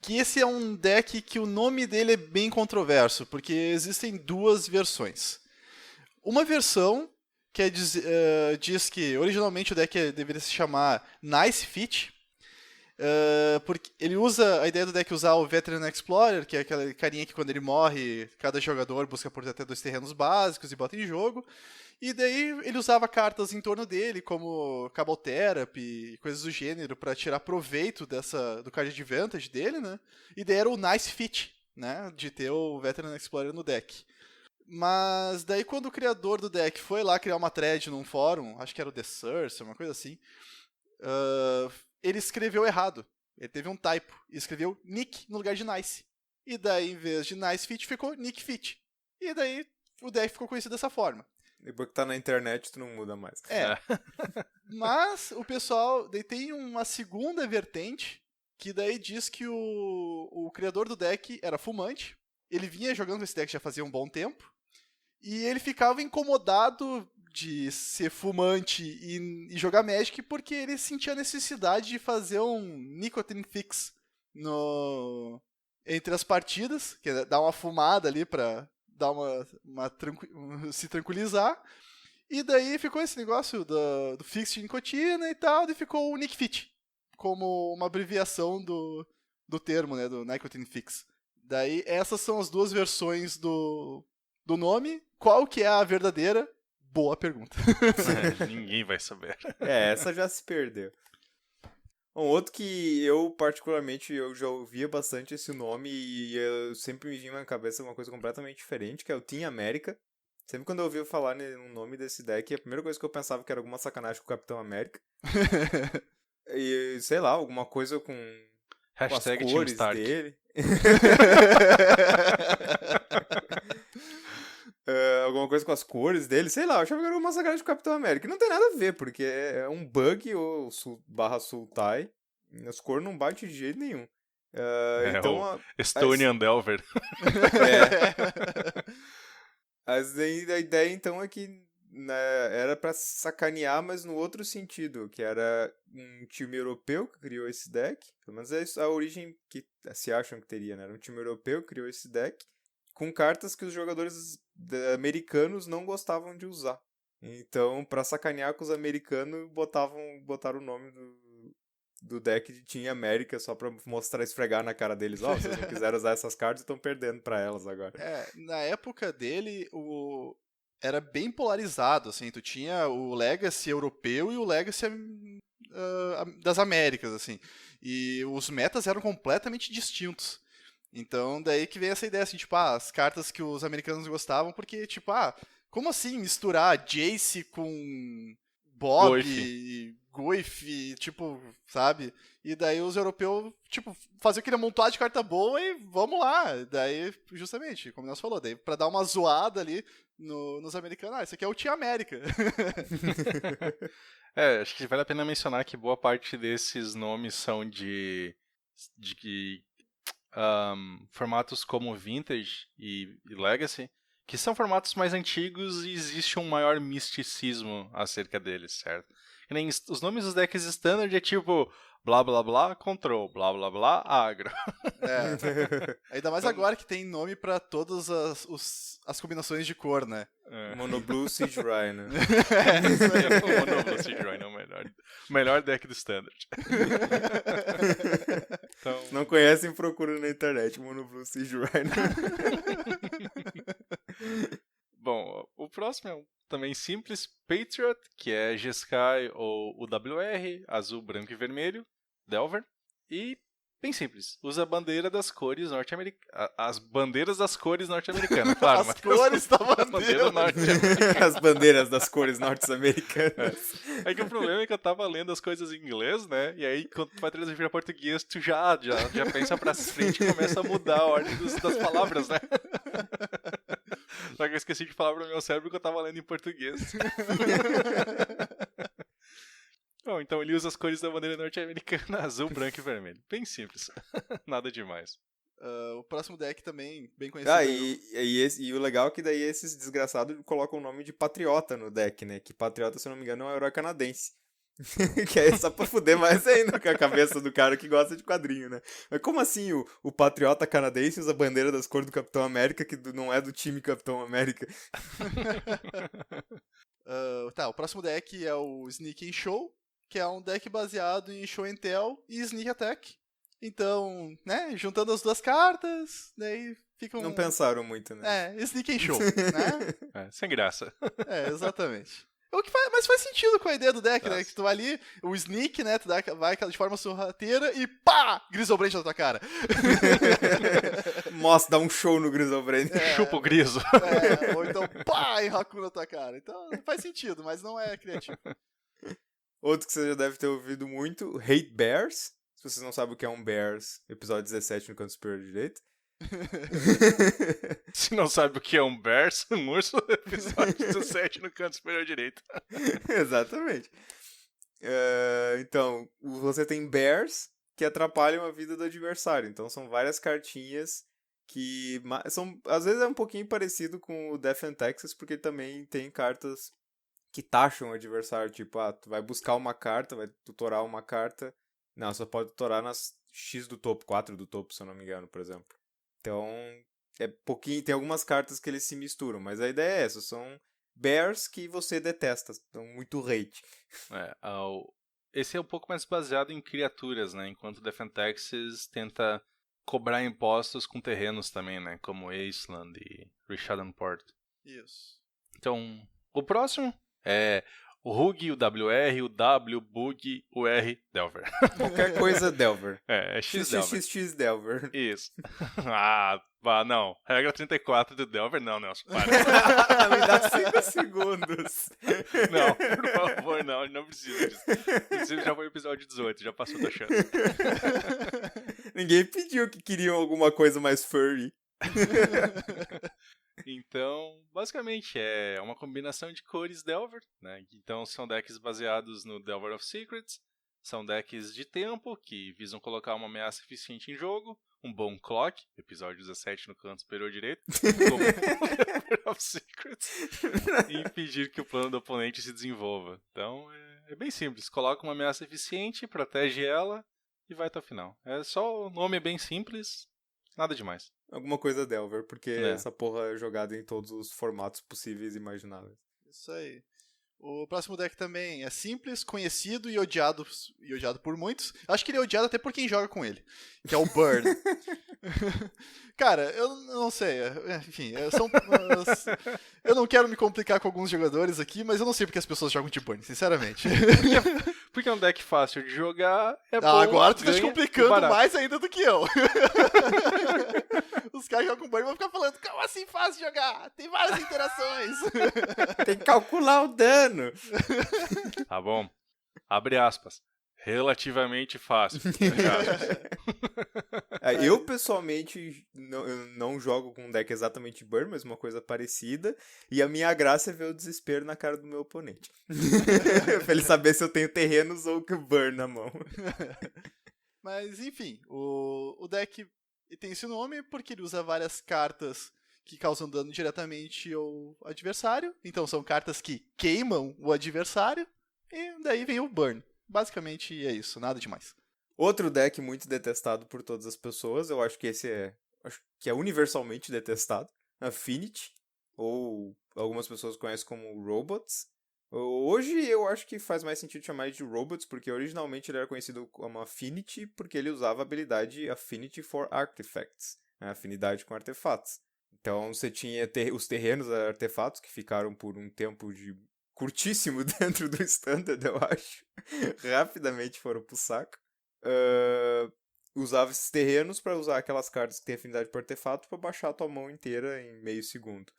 S2: que esse é um deck que o nome dele é bem controverso, porque existem 2 versões. Uma versão que diz que originalmente o deck deveria se chamar Nice Fit, porque ele usa a ideia do deck usar o Veteran Explorer, que é aquele carinha que quando ele morre, cada jogador busca por até 2 terrenos básicos e bota em jogo. E daí ele usava cartas em torno dele, como Cabal Therapy e coisas do gênero, para tirar proveito do card advantage dele, né? E daí era o Nice Fit, né? De ter o Veteran Explorer no deck. Mas daí quando o criador do deck foi lá criar uma thread num fórum, acho que era o The Source, uma coisa assim, ele escreveu errado. Ele teve um typo e escreveu Nick no lugar de Nice. E daí, em vez de Nice Fit, ficou Nick Fit. E daí o deck ficou conhecido dessa forma.
S3: Depois que tá na internet, tu não muda mais.
S2: Mas o pessoal daí tem uma segunda vertente, que daí diz que o criador do deck era fumante. Ele vinha jogando esse deck já fazia um bom tempo. E ele ficava incomodado de ser fumante e jogar Magic porque ele sentia a necessidade de fazer um nicotine fix entre as partidas, que é dar uma fumada ali pra dar se tranquilizar. E daí ficou esse negócio do fix de nicotina e tal, e ficou o Nick Fit, como uma abreviação do termo, né, do nicotine fix. Daí essas são as 2 versões do nome. Qual que é a verdadeira? Boa pergunta.
S1: Ninguém vai saber.
S3: Essa já se perdeu. Um outro que eu, particularmente, eu já ouvia bastante esse nome e eu sempre me vinha na cabeça uma coisa completamente diferente, que é o Team América. Sempre quando eu ouvia falar no nome desse deck, a primeira coisa que eu pensava que era alguma sacanagem com o Capitão América. E, sei lá, alguma coisa com as cores dele. Alguma coisa com as cores dele, sei lá, eu achava que era uma sacanagem com o Capitão América. E não tem nada a ver, porque é um bug ou / Sultai. As cores não batem de jeito nenhum. Então,
S1: Estonian Delver.
S3: A ideia então é que, né, era pra sacanear, mas no outro sentido, que era um time europeu que criou esse deck. Pelo menos é a origem que se acham que teria, né? Era um time europeu que criou esse deck com cartas que os jogadores americanos não gostavam de usar. Então, pra sacanear com os americanos, botaram o nome do deck de Team América só pra mostrar, esfregar na cara deles. Vocês não quiseram usar essas cartas e estão perdendo pra elas agora.
S2: Na época dele, era bem polarizado, assim, tu tinha o Legacy europeu e o Legacy das Américas, assim. E os metas eram completamente distintos. Então, daí que vem essa ideia, assim, tipo, as cartas que os americanos gostavam, porque, tipo, como assim misturar Jace com Bob e Goif, tipo, sabe? E daí os europeus, tipo, faziam aquele amontoado de carta boa e vamos lá. Daí, justamente, como nós falou, daí pra dar uma zoada ali nos americanos, isso aqui é o Team América.
S1: Acho que vale a pena mencionar que boa parte desses nomes são de formatos como Vintage e Legacy, que são formatos mais antigos e existe um maior misticismo acerca deles, certo? E nem os nomes dos decks Standard é tipo blá blá blá control, blá blá blá agro.
S2: Ainda mais agora que tem nome pra todas as combinações de cor, né?
S3: Mono Blue Siege Rhino.
S1: O Mono Blue Siege Rhino é o melhor deck do Standard.
S3: Então... Não conhecem, procura na internet Mono Blue Siege Rhino.
S1: Bom, o próximo é também simples, Patriot, que é G-Sky ou UWR, azul, branco e vermelho, Delver. E bem simples, usa a bandeira das cores norte-americanas. As bandeiras das cores norte-americanas, claro.
S2: As cores da bandeira.
S3: As bandeiras das cores norte-americanas.
S1: É que o problema é que eu tava lendo as coisas em inglês, né? E aí, quando tu vai traduzir pra português, tu já pensa pra frente e começa a mudar a ordem das palavras, né? Só que eu esqueci de falar pro meu cérebro que eu tava lendo em português. Bom, então ele usa as cores da bandeira norte-americana, azul, branco e vermelho. Bem simples. Nada demais.
S2: O próximo deck também, bem conhecido.
S3: E o legal é que daí esses desgraçados colocam o nome de Patriota no deck, né? Que Patriota, se eu não me engano, é um herói canadense. Que é só pra fuder mais ainda com a cabeça do cara que gosta de quadrinho, né? Mas como assim o Patriota canadense usa a bandeira das cores do Capitão América, que não é do time Capitão América?
S2: O próximo deck é o Sneak and Show, que é um deck baseado em Show and Tell e Sneak Attack. Então, né, juntando as duas cartas, daí fica um...
S3: Não pensaram muito, né?
S2: Sneak and Show, né?
S1: Sem graça.
S2: Exatamente. Mas faz sentido com a ideia do deck,
S1: Nossa.
S2: né? Que tu vai ali, o Sneak, né? Tu vai de forma sorrateira e pá! Griselbrand na tua cara.
S3: Mostra, dá um show no Griselbrand.
S1: Chupa o griso.
S2: Ou então pá! E Haku na tua cara. Então faz sentido, mas não é criativo.
S3: Outro que você já deve ter ouvido muito, Hate Bears. Se vocês não sabem o que é um Bears, episódio 17 no canto superior direito.
S1: Se não sabe o que é um Bears, um urso, episódio 17 no canto superior direito.
S3: Exatamente. Então, você tem Bears que atrapalham a vida do adversário. Então, são várias cartinhas que às vezes é um pouquinho parecido com o Death and Taxes, porque também tem cartas que taxam o adversário. Tipo, tu vai buscar uma carta, vai tutorar uma carta. Não, só pode tutorar nas X do topo, 4 do topo, se eu não me engano, por exemplo. Então, tem algumas cartas que eles se misturam, mas a ideia é essa, são bears que você detesta, dão muito hate.
S1: Esse é um pouco mais baseado em criaturas, né? Enquanto Death and Taxes tenta cobrar impostos com terrenos também, né? Como Iceland e Rishadan-Port.
S2: Isso.
S1: Então, o próximo é o Rug, o WR, o W, Bug, o R, Delver.
S3: Qualquer coisa Delver.
S1: É X Delver.
S3: XXX Delver.
S1: Isso. Não. Regra 34 do Delver, não, Nelson. Para.
S3: Me dá 5 segundos.
S1: Não, por favor, não precisa disso. Inclusive já foi o episódio 18, já passou da chance.
S3: Ninguém pediu que queriam alguma coisa mais furry.
S1: Então, basicamente, é uma combinação de cores Delver, né? Então, são decks baseados no Delver of Secrets, são decks de tempo, que visam colocar uma ameaça eficiente em jogo, um bom clock, episódio 17 no canto superior direito, como Delver of Secrets, e impedir que o plano do oponente se desenvolva. Então, é bem simples, coloca uma ameaça eficiente, protege ela e vai até o final. O nome é bem simples, nada demais.
S3: Alguma coisa Delver, porque essa porra é jogada em todos os formatos possíveis e imagináveis.
S2: Isso aí. O próximo deck também é simples, conhecido e odiado por muitos. Acho que ele é odiado até por quem joga com ele, que é o Burn. Cara, eu não sei. Enfim, eu não quero me complicar com alguns jogadores aqui, mas eu não sei porque as pessoas jogam de Burn, sinceramente.
S1: Porque é um deck fácil de jogar, bom.
S2: Agora tu tá te complicando mais ainda do que eu. Os caras jogam com Burn e vão ficar falando, como assim fácil de jogar? Tem várias interações.
S3: Tem que calcular o dano.
S1: Tá bom. Abre aspas. Relativamente fácil.
S3: Eu, pessoalmente, não jogo com um deck exatamente Burn, mas uma coisa parecida. E a minha graça é ver o desespero na cara do meu oponente. Pra ele saber se eu tenho terrenos ou que Burn na mão.
S2: Mas, enfim, o deck tem esse nome porque ele usa várias cartas que causam dano diretamente ao adversário. Então, são cartas que queimam o adversário. E daí vem o Burn. Basicamente é isso, nada demais.
S3: Outro deck muito detestado por todas as pessoas, eu acho que acho que é universalmente detestado, Affinity, ou algumas pessoas conhecem como Robots. Hoje eu acho que faz mais sentido chamar de Robots, porque originalmente ele era conhecido como Affinity, porque ele usava a habilidade Affinity for Artifacts, né? Afinidade com artefatos. Então você tinha os terrenos artefatos que ficaram por um tempo curtíssimo dentro do Standard, eu acho. Rapidamente foram pro saco. Usava esses terrenos para usar aquelas cartas que têm afinidade por artefato para baixar a tua mão inteira em meio segundo.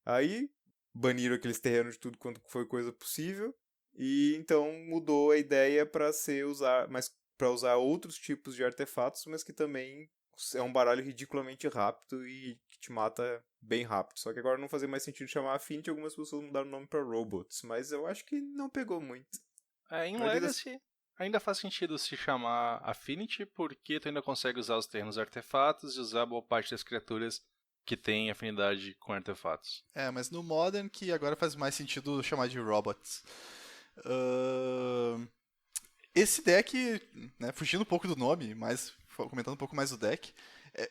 S3: Aí baniram aqueles terrenos de tudo quanto foi coisa possível e então mudou a ideia para usar outros tipos de artefatos, mas que também é um baralho ridiculamente rápido e que te mata bem rápido. Só que agora não fazia mais sentido chamar Affinity, algumas pessoas mudaram o nome para Robots, mas eu acho que não pegou muito.
S1: Em Legacy ainda faz sentido se chamar Affinity, porque tu ainda consegue usar os terrenos artefatos e usar boa parte das criaturas que tem afinidade com artefatos.
S2: Mas no Modern que agora faz mais sentido chamar de Robots. Esse deck, né, fugindo um pouco do nome, mas comentando um pouco mais do deck,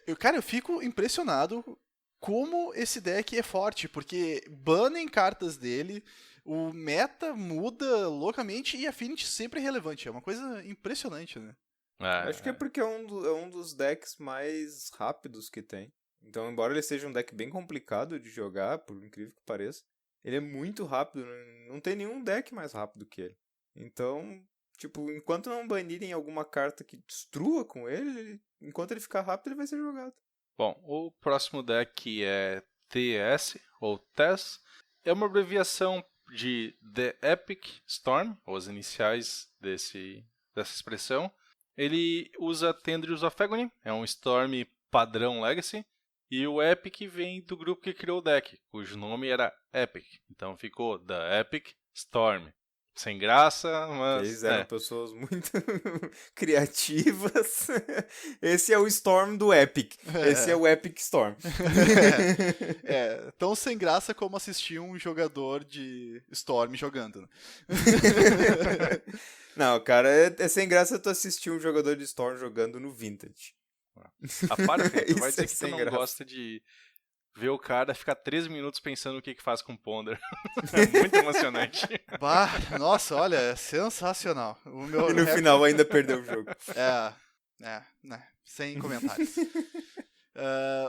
S2: eu fico impressionado como esse deck é forte, porque banem cartas dele, o meta muda loucamente e Affinity sempre é relevante. É uma coisa impressionante, né?
S3: Acho que é porque é um dos decks mais rápidos que tem. Então, embora ele seja um deck bem complicado de jogar, por incrível que pareça, ele é muito rápido. Não tem nenhum deck mais rápido que ele. Então, tipo, enquanto não banirem alguma carta que destrua com ele, enquanto ele ficar rápido, ele vai ser jogado.
S1: Bom, o próximo deck é TS, ou TES. É uma abreviação de The Epic Storm, ou as iniciais dessa expressão. Ele usa Tendrils of Agony, é um Storm padrão Legacy, e o Epic vem do grupo que criou o deck, cujo nome era Epic. Então ficou The Epic Storm. Sem graça, mas...
S3: Eles eram pessoas muito criativas. Esse é o Storm do Epic. Esse é o Epic Storm.
S2: Tão sem graça como assistir um jogador de Storm jogando. Né?
S3: Não, cara, é sem graça tu assistir um jogador de Storm jogando no Vintage.
S1: A parte tu vai dizer que tu não gosta de ver o cara ficar 13 minutos pensando o que faz com o Ponder. É muito emocionante.
S2: Nossa, olha, é sensacional.
S3: E no final ainda perdeu o jogo.
S2: Sem comentários.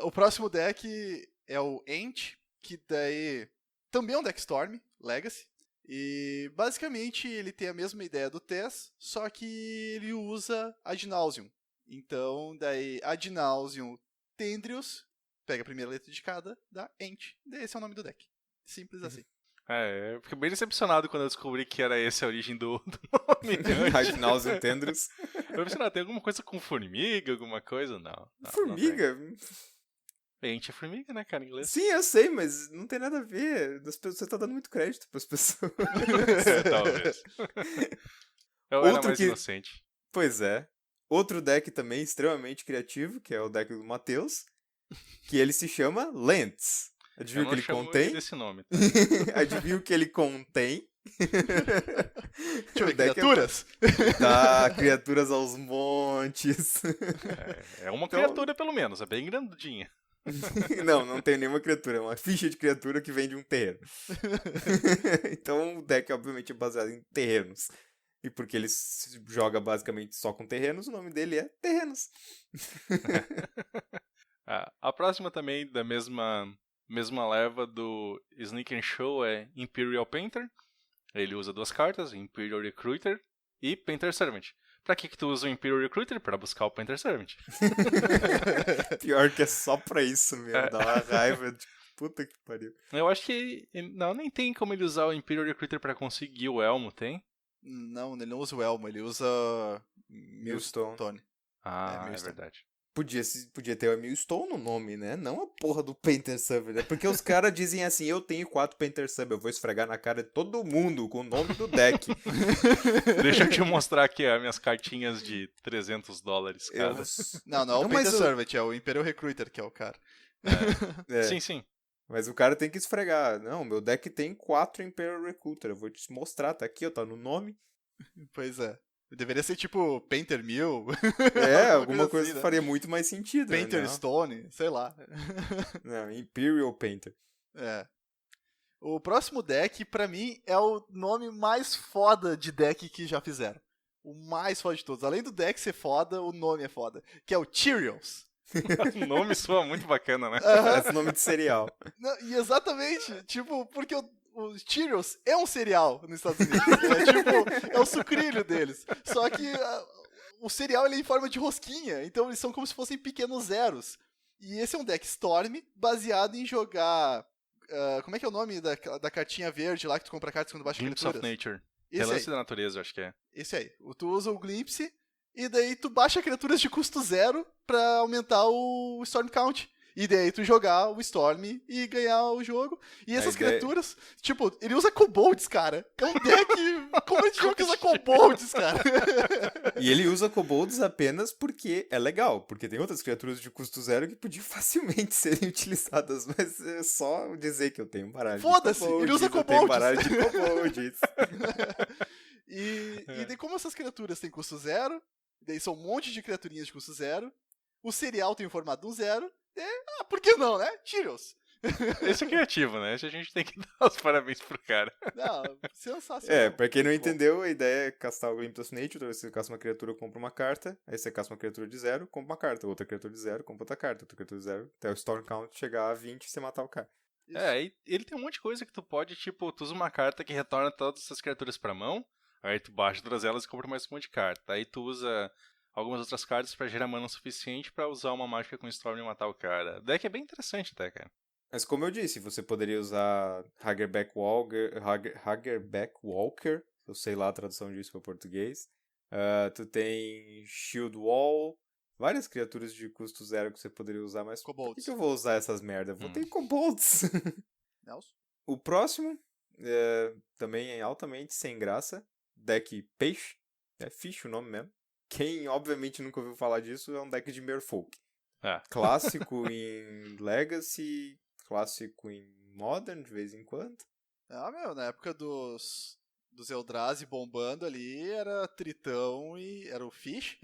S2: O próximo deck é o Ent, que daí também é um deck Storm, Legacy. E basicamente ele tem a mesma ideia do TES, só que ele usa Ad Nauseam. Então, daí, Ad Nauseam Tendrils, pega a primeira letra de cada, dá Ent. Esse é o nome do deck. Simples assim.
S1: Eu fiquei bem decepcionado quando eu descobri que era essa a origem do nome.
S3: Ad Nauseam Tendrils.
S1: Eu pensei, tem alguma coisa com formiga, alguma coisa? Não.
S3: Formiga?
S1: Ent é formiga, né, cara, em inglês?
S3: Sim, eu sei, mas não tem nada a ver. Você tá dando muito crédito pras pessoas.
S1: Talvez. Eu era mais inocente.
S3: Pois é. Outro deck também extremamente criativo, que é o deck do Matheus, que ele se chama Lens. Adivinha o que ele contém?
S1: Desse nome.
S3: Adivinha o que ele contém?
S2: Deixa eu ver, criaturas?
S3: Tá, criaturas aos montes.
S1: É uma criatura, pelo menos, é bem grandinha.
S3: Não tem nenhuma criatura, é uma ficha de criatura que vem de um terreno. Então o deck obviamente é baseado em terrenos. E porque ele joga basicamente só com terrenos, o nome dele é Terrenos.
S1: A próxima também da mesma leva do Sneak and Show é Imperial Painter. Ele usa duas cartas, Imperial Recruiter e Painter Servant. Pra que tu usa o Imperial Recruiter? Pra buscar o Painter Servant.
S3: Pior que é só pra isso mesmo, dá uma raiva de puta que pariu.
S1: Eu acho que nem tem como ele usar o Imperial Recruiter pra conseguir o Elmo, tem?
S2: Não, ele não usa o Elmo, ele usa Millstone.
S1: É verdade.
S3: Podia ter o Millstone no nome, né? Não a porra do Painter Servant, né? Porque os caras dizem assim, eu tenho 4 Painter Servant, eu vou esfregar na cara de todo mundo com o nome do deck.
S1: Deixa eu te mostrar aqui as minhas cartinhas de $300 cada.
S2: Não é o Painter Servant, é o Imperial Recruiter que é o cara.
S1: Sim.
S3: Mas o cara tem que esfregar. Não, meu deck tem 4 Imperial Recruiter. Eu vou te mostrar, tá aqui, ó, tá no nome.
S2: Pois é. Deveria ser tipo Painter Mill.
S3: Alguma coisa assim, faria muito mais sentido.
S2: Painter Stone, sei lá.
S3: Não, Imperial Painter.
S2: O próximo deck, pra mim, é o nome mais foda de deck que já fizeram. O mais foda de todos. Além do deck ser foda, o nome é foda. Que é o Tyrios.
S1: O nome soa muito bacana, né?
S3: Parece nome de cereal.
S2: Não, e exatamente, tipo, porque o Cheerios é um cereal nos Estados Unidos. É tipo, é o sucrilho deles. Só que o cereal ele é em forma de rosquinha, então eles são como se fossem pequenos zeros. E esse é um deck Storm baseado em jogar... como é que é o nome da cartinha verde lá que tu compra cartas quando baixa
S1: Glimpse
S2: criaturas?
S1: of Nature.
S2: Esse aí.
S1: Relance da natureza, eu acho que é.
S2: Esse aí. Tu usa o Glimpse e daí tu baixa criaturas de custo 0 pra aumentar o Storm Count. E daí tu jogar o Storm e ganhar o jogo. E essas criaturas, tipo, ele usa Kobolds, cara. É um deck... Como é que usa Kobolds, cara?
S3: E ele usa Kobolds apenas porque é legal. Porque tem outras criaturas de custo 0 que podiam facilmente serem utilizadas. Mas é só dizer que eu tenho um baralho de Kobolds.
S2: Foda-se, ele usa
S3: Eu tenho
S2: Kobolds.
S3: baralho de Kobolds.
S2: E daí como essas criaturas têm custo 0, daí são um monte de criaturinhas de custo 0, o cereal tem o formato de um 0, por que não, né? Cheerios.
S1: Esse é criativo, né? Esse a gente tem que dar os parabéns pro cara.
S2: Não, sensacional.
S3: Pra quem não
S2: Muito bom.
S3: entendeu, a ideia é castar o Glimpse of Nature. Então você caça uma criatura, compra uma carta. Aí você caça uma criatura de 0, compra uma carta. Outra criatura de 0, compra outra carta. Outra criatura de 0, até o Storm Count chegar a 20 e você matar o cara.
S2: Isso.
S1: E ele tem um monte de coisa que tu pode, tipo, tu usa uma carta que retorna todas essas criaturas pra mão, aí tu baixa todas elas e compra mais um monte de carta. Aí tu usa algumas outras cartas pra gerar mana o suficiente pra usar uma mágica com Storm e matar o cara. O deck é bem interessante até, cara.
S3: Mas como eu disse, você poderia usar Hagerback Walker, eu sei lá a tradução disso para português. Tu tem Shield Wall, várias criaturas de custo 0 que você poderia usar, mas por que eu vou usar essas merda? Vou ter Kobolds.
S2: Nelson?
S3: O próximo também é altamente sem graça, deck Peixe, é Fish o nome mesmo. Quem obviamente nunca ouviu falar disso é um deck de Merfolk. Clássico em Legacy, clássico em Modern de vez em quando.
S2: Na época dos Eldrazi bombando ali, era Tritão e era o Fish.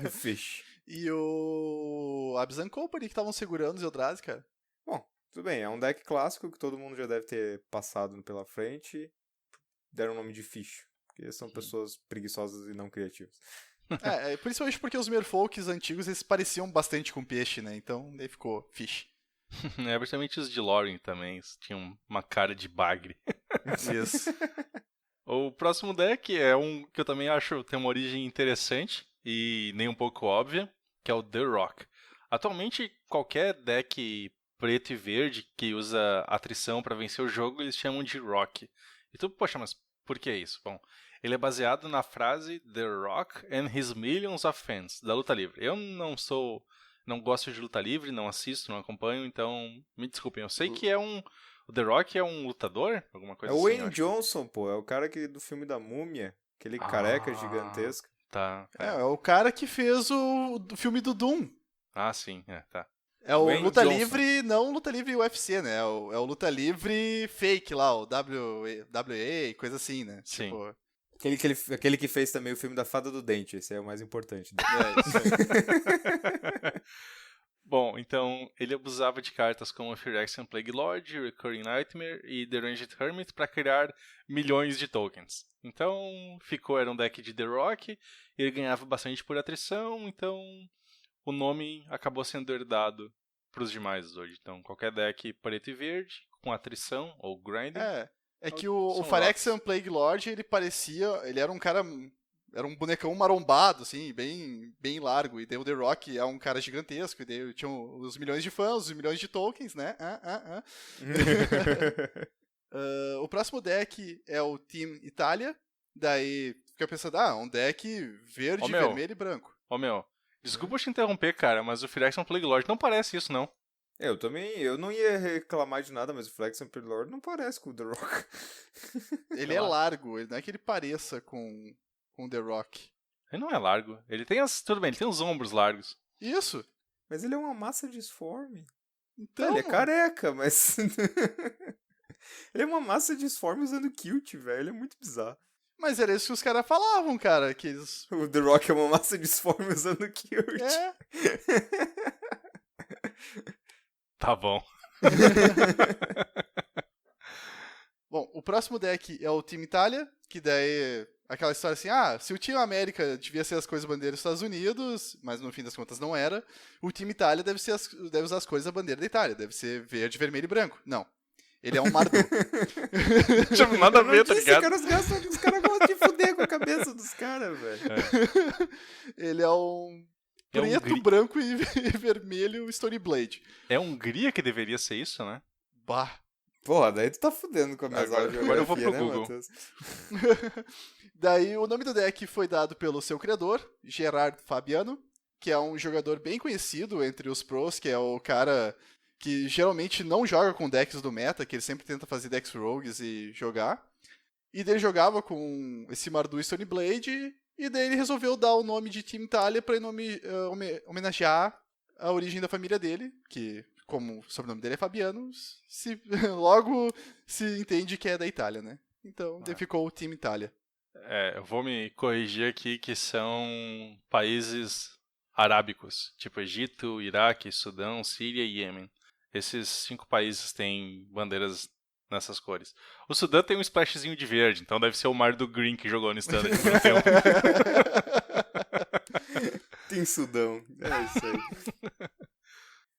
S3: O Fish.
S2: E o Abzan Company que estavam segurando os Eldrazi, cara.
S3: Bom, tudo bem, é um deck clássico que todo mundo já deve ter passado pela frente. Deram o nome de Fish, porque são pessoas preguiçosas e não criativas.
S2: Principalmente porque os Merfolks antigos eles pareciam bastante com peixe, né? Então daí ficou Fish.
S1: Principalmente os de Lorien também, tinham uma cara de bagre.
S2: Isso.
S1: O próximo deck é um que eu também acho tem uma origem interessante e nem um pouco óbvia, que é o The Rock. Atualmente, qualquer deck preto e verde que usa atrição para vencer o jogo, eles chamam de Rock. E tu, poxa, mas por que isso? Bom, ele é baseado na frase The Rock and His Millions of Fans, da luta livre. Eu não gosto de luta livre, não assisto, não acompanho, então me desculpem. Eu sei que o The Rock é um lutador? Alguma coisa assim?
S3: É o Wayne Johnson, pô. É o cara do filme da Múmia. Aquele careca gigantesco.
S1: Tá.
S2: É o cara que fez o filme do Doom.
S1: Ah, sim. Tá.
S2: É o
S3: Wayne
S2: luta
S3: Johnson.
S2: livre, não luta livre UFC, né? É o luta livre fake lá, o WA, coisa assim, né?
S1: Sim.
S2: Tipo,
S3: Aquele que fez também o filme da Fada do Dente. Esse é o mais importante.
S2: isso aí.
S1: Bom, então ele abusava de cartas como Phyrexian Plague Lord, Recurring Nightmare e The Ranged Hermit para criar milhões de tokens. Então era um deck de The Rock, ele ganhava bastante por atrição, então o nome acabou sendo herdado para os demais hoje. Então qualquer deck preto e verde, com atrição ou grinding.
S2: É que o Phyrexian Plague Lord, ele era um cara... Era um bonecão marombado, assim, bem, bem largo. E daí o The Rock é um cara gigantesco. E daí tinha os milhões de fãs, os milhões de tokens, né? O próximo deck é o Team Itália. Daí fica pensando, um deck verde, vermelho e branco.
S1: Desculpa te interromper, cara, mas o Phyrexian Plague Lord não parece isso, não.
S3: Eu não ia reclamar de nada, mas o Phyrexian Plague Lord não parece com o The Rock.
S2: Ele é largo, ele não é que ele pareça com The Rock.
S1: Ele não é largo. Tudo bem, ele tem os ombros largos.
S2: Isso.
S3: Mas ele é uma massa disforme.
S2: Então,
S3: ele é careca, mas... ele é uma massa disforme usando kilt, velho. Ele é muito bizarro.
S2: Mas era isso que os caras falavam, cara. Que eles...
S3: O The Rock é uma massa disforme usando kilt.
S1: Tá bom.
S2: Bom, o próximo deck é o Team Itália, que daí aquela história assim, se o Team América devia ser as cores da bandeira dos Estados Unidos, mas no fim das contas não era, o Team Itália deve usar as cores da bandeira da Itália, deve ser verde, vermelho e branco. Não. Ele é um Mardu.
S1: Tipo, nada a ver, tá ligado?
S3: Os caras gostam de fuder com a cabeça dos caras, velho.
S2: Ele é um
S1: É um
S2: preto, branco e vermelho Stone Blade.
S1: É a Hungria que deveria ser isso, né?
S2: Bah.
S3: Porra, daí tu tá fudendo com a minha
S1: Agora eu vou pro
S3: né,
S1: Google.
S3: Matheus?
S2: Daí o nome do deck foi dado pelo seu criador, Gerard Fabiano, que é um jogador bem conhecido entre os pros, que é o cara que geralmente não joga com decks do meta, que ele sempre tenta fazer decks rogues e jogar. E daí ele jogava com esse Mardu Stone Blade, e daí ele resolveu dar o nome de Team Italia pra homenagear a origem da família dele, que, como o sobrenome dele é Fabiano, logo se entende que é da Itália, né? Então, daí ficou o Team Itália.
S1: Eu vou me corrigir aqui que são países arábicos, tipo Egito, Iraque, Sudão, Síria e Iêmen. Esses 5 países têm bandeiras nessas cores. O Sudão tem um splashzinho de verde, então deve ser o Mar do Green que jogou no Standard por um tempo.
S3: Tem Sudão, é isso aí.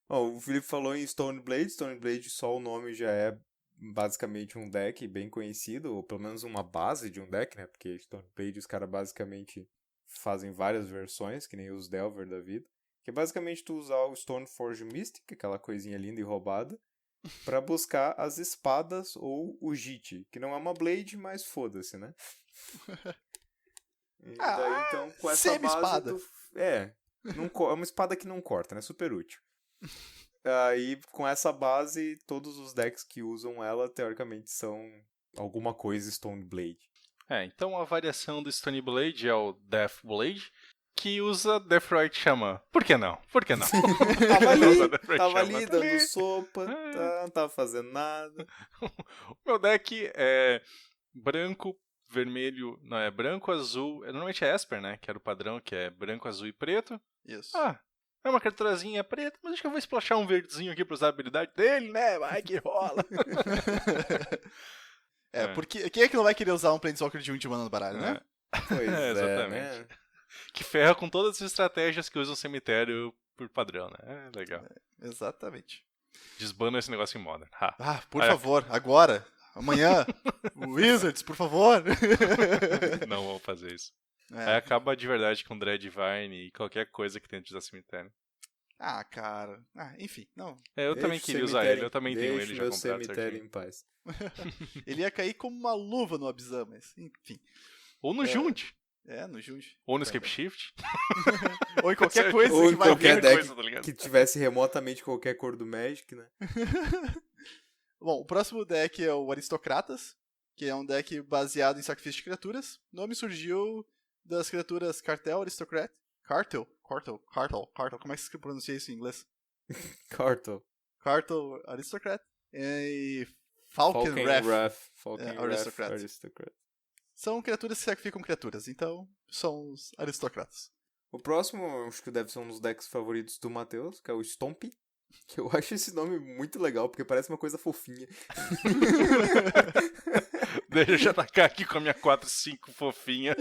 S3: O Felipe falou em Stone Blade. Stone Blade, só o nome já é basicamente um deck bem conhecido, ou pelo menos uma base de um deck, né? Porque Stone Blade os caras basicamente fazem várias versões, que nem os Delver da vida. Que é basicamente tu usar o Stoneforge Mystic, aquela coisinha linda e roubada, pra buscar as espadas ou o JIT, que não é uma Blade, mas foda-se, né? E daí, então, com essa
S2: semi-espada.
S3: base é uma espada que não corta, né? Super útil. Aí, com essa base, todos os decks que usam ela, teoricamente, são alguma coisa Stone Blade.
S1: Então a variação do Stone Blade é o Death Blade, que usa Deathrite Shaman. Por que não?
S3: Tava ali dando sopa, não tava fazendo nada.
S1: O meu deck é branco, vermelho, não, é branco, azul, normalmente é Esper, né, que era o padrão, que é branco, azul e preto.
S2: Isso.
S1: É uma criaturazinha preta, mas acho que eu vou splashar um verdezinho aqui pra usar a habilidade dele, né, vai que rola.
S2: Porque quem é que não vai querer usar um Planeswalker de 1 de mana no baralho, né?
S3: Pois
S1: exatamente.
S3: Né?
S1: Que ferra com todas as estratégias que usam cemitério por padrão, né? Legal.
S2: Exatamente.
S1: Desbana esse negócio em Modern.
S2: Por favor, agora, amanhã, Wizards, por favor.
S1: Não vou fazer isso. Aí acaba de verdade com Dreadvine e qualquer coisa que tente usar cemitério.
S2: Cara. Enfim, não.
S1: Eu também queria usar ele, eu também tenho ele já comprado
S3: cemitério
S1: certinho.
S3: em paz.
S2: Ele ia cair como uma luva no Abzan, mas enfim.
S1: Ou no Junt.
S2: No Junt.
S1: Ou no Escape Shift.
S2: Ou em qualquer coisa
S3: Ou
S2: que
S3: em
S2: vai
S3: qualquer
S2: vir.
S3: deck
S1: coisa, tá
S3: que tivesse remotamente qualquer cor do Magic, né?
S2: Bom, o próximo deck é o Aristocratas, que é um deck baseado em sacrifício de criaturas. O nome surgiu das criaturas Cartel, Aristocrat, Cartel, como é que se pronuncia isso em inglês?
S3: Cartel,
S2: Aristocrat e Falcon Wrath,
S3: Aristocrat.
S2: São criaturas que sacrificam criaturas, então são os aristocratas.
S3: O próximo, acho que deve ser um dos decks favoritos do Matheus, que é o Stomp. Que eu acho esse nome muito legal, porque parece uma coisa fofinha.
S1: Deixa eu já atacar aqui com a minha 4-5 fofinha.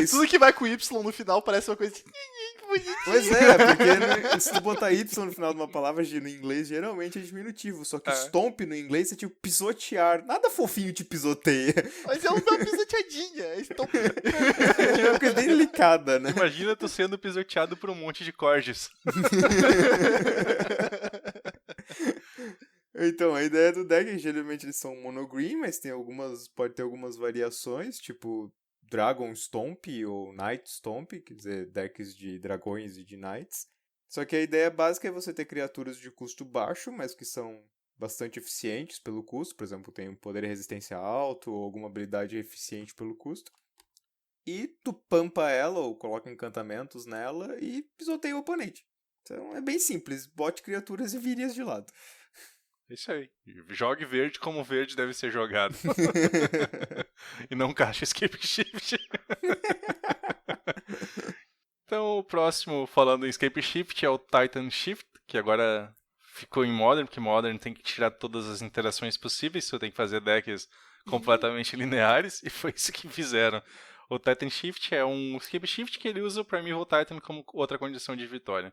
S2: Tudo que vai com Y no final parece uma coisa bonitinha.
S3: Pois é, porque se tu botar Y no final de uma palavra no inglês, geralmente é diminutivo. Só que stomp no inglês é tipo pisotear. Nada fofinho te pisoteia.
S2: Mas é uma pisoteadinha, é stomp.
S3: É uma coisa bem delicada, né?
S1: Imagina tu sendo pisoteado por um monte de corgis.
S3: Então, a ideia do deck é que geralmente eles são monogreen, mas pode ter algumas variações, tipo Dragon Stomp ou Knight Stomp, quer dizer, decks de dragões e de knights. Só que a ideia básica é você ter criaturas de custo baixo, mas que são bastante eficientes pelo custo. Por exemplo, tem um poder e resistência alto ou alguma habilidade eficiente pelo custo. E tu pampa ela ou coloca encantamentos nela e pisoteia o oponente. Então é bem simples, bote criaturas e vire-as de lado.
S1: Isso aí. Jogue verde como verde deve ser jogado. E não caixa Escape Shift. Então o próximo, falando em Escape Shift, é o Titan Shift, que agora ficou em Modern, porque Modern tem que tirar todas as interações possíveis, você tem que fazer decks completamente lineares, e foi isso que fizeram. O Titan Shift é um Escape Shift que ele usa o Primeval Titan como outra condição de vitória.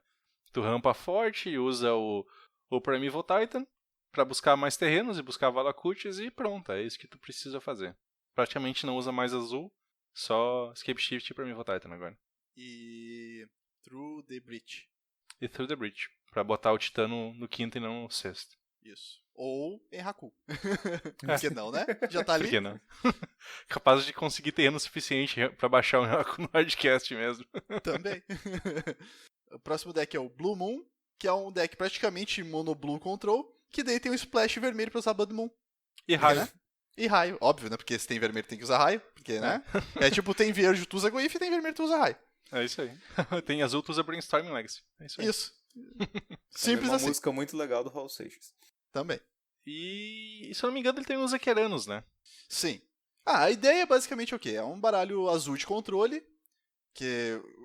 S1: Tu rampa forte e usa o Primeval Titan para buscar mais terrenos e buscar Valakutis e pronto, é isso que tu precisa fazer. Praticamente não usa mais azul, só Escape Shift e Primeval Titan agora.
S2: E Through the Breach.
S1: E Through the Breach, pra botar o Titano no quinto e não no sexto.
S2: Isso. Ou em Haku. Por que não, né? Já tá ali.
S1: Por que não? Capaz de conseguir terreno suficiente pra baixar o Haku no hardcast mesmo.
S2: Também. O próximo deck é o Blue Moon, que é um deck praticamente mono blue control, que daí tem um splash vermelho pra usar Blood Moon.
S1: E raio.
S2: Né? E raio, óbvio, né? Porque se tem vermelho tem que usar raio, porque, né? É tipo, tem verde tu usa Goif e tem vermelho tu usa raio.
S1: É isso aí. Tem azul tu usa Brainstorming Legacy. É isso aí.
S2: Isso. Simples assim.
S3: Uma música muito legal do Raul Seixas.
S2: Também.
S1: E se eu não me engano ele tem uns Aqueranos, né?
S2: Sim. A ideia basicamente é o quê? É um baralho azul de controle,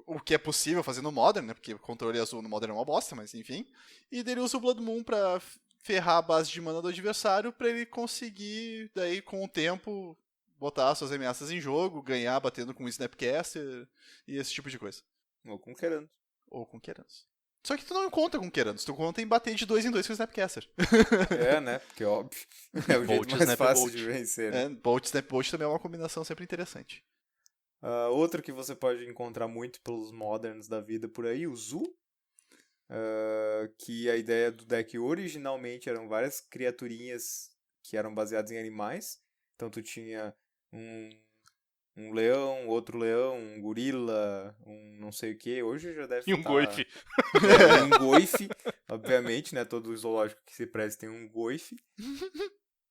S2: o que é possível fazer no Modern, né? Porque o controle azul no Modern é uma bosta, mas enfim. E daí ele usa o Blood Moon pra ferrar a base de mana do adversário pra ele conseguir, daí com o tempo, botar suas ameaças em jogo, ganhar batendo com o Snapcaster e esse tipo de coisa.
S3: Ou com Keranos.
S2: Ou com Keranos. Só que tu não conta com Keranos, tu conta em bater de 2 em 2 com o Snapcaster.
S3: É, né? Porque óbvio. É o
S1: Bolt,
S3: jeito mais
S1: Snap
S3: fácil
S1: Bolt.
S3: de vencer. Né?
S2: Bolt, Snap Bolt também é uma combinação sempre interessante.
S3: Outro que você pode encontrar muito pelos moderns da vida por aí, o Zu. Que a ideia do deck originalmente eram várias criaturinhas que eram baseadas em animais. Então tu tinha um leão, outro leão, um gorila, um não sei o que. Hoje já deve
S1: E um Goif.
S3: Um goife, obviamente, né? Todo zoológico que se preze tem um goife.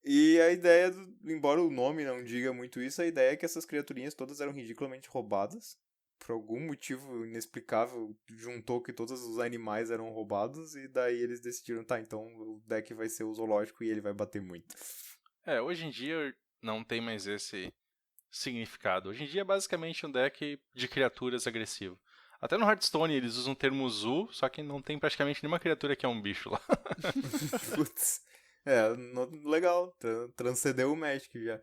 S3: E a ideia, embora o nome não diga muito isso, a ideia é que essas criaturinhas todas eram ridiculamente roubadas. Por algum motivo inexplicável, juntou que todos os animais eram roubados e daí eles decidiram, tá, então o deck vai ser o zoológico e ele vai bater muito.
S1: Hoje em dia não tem mais esse significado. Hoje em dia é basicamente um deck de criaturas agressivo. Até no Hearthstone eles usam o termo Zu, só que não tem praticamente nenhuma criatura que é um bicho lá.
S3: Putz. Legal. Transcendeu o Magic já.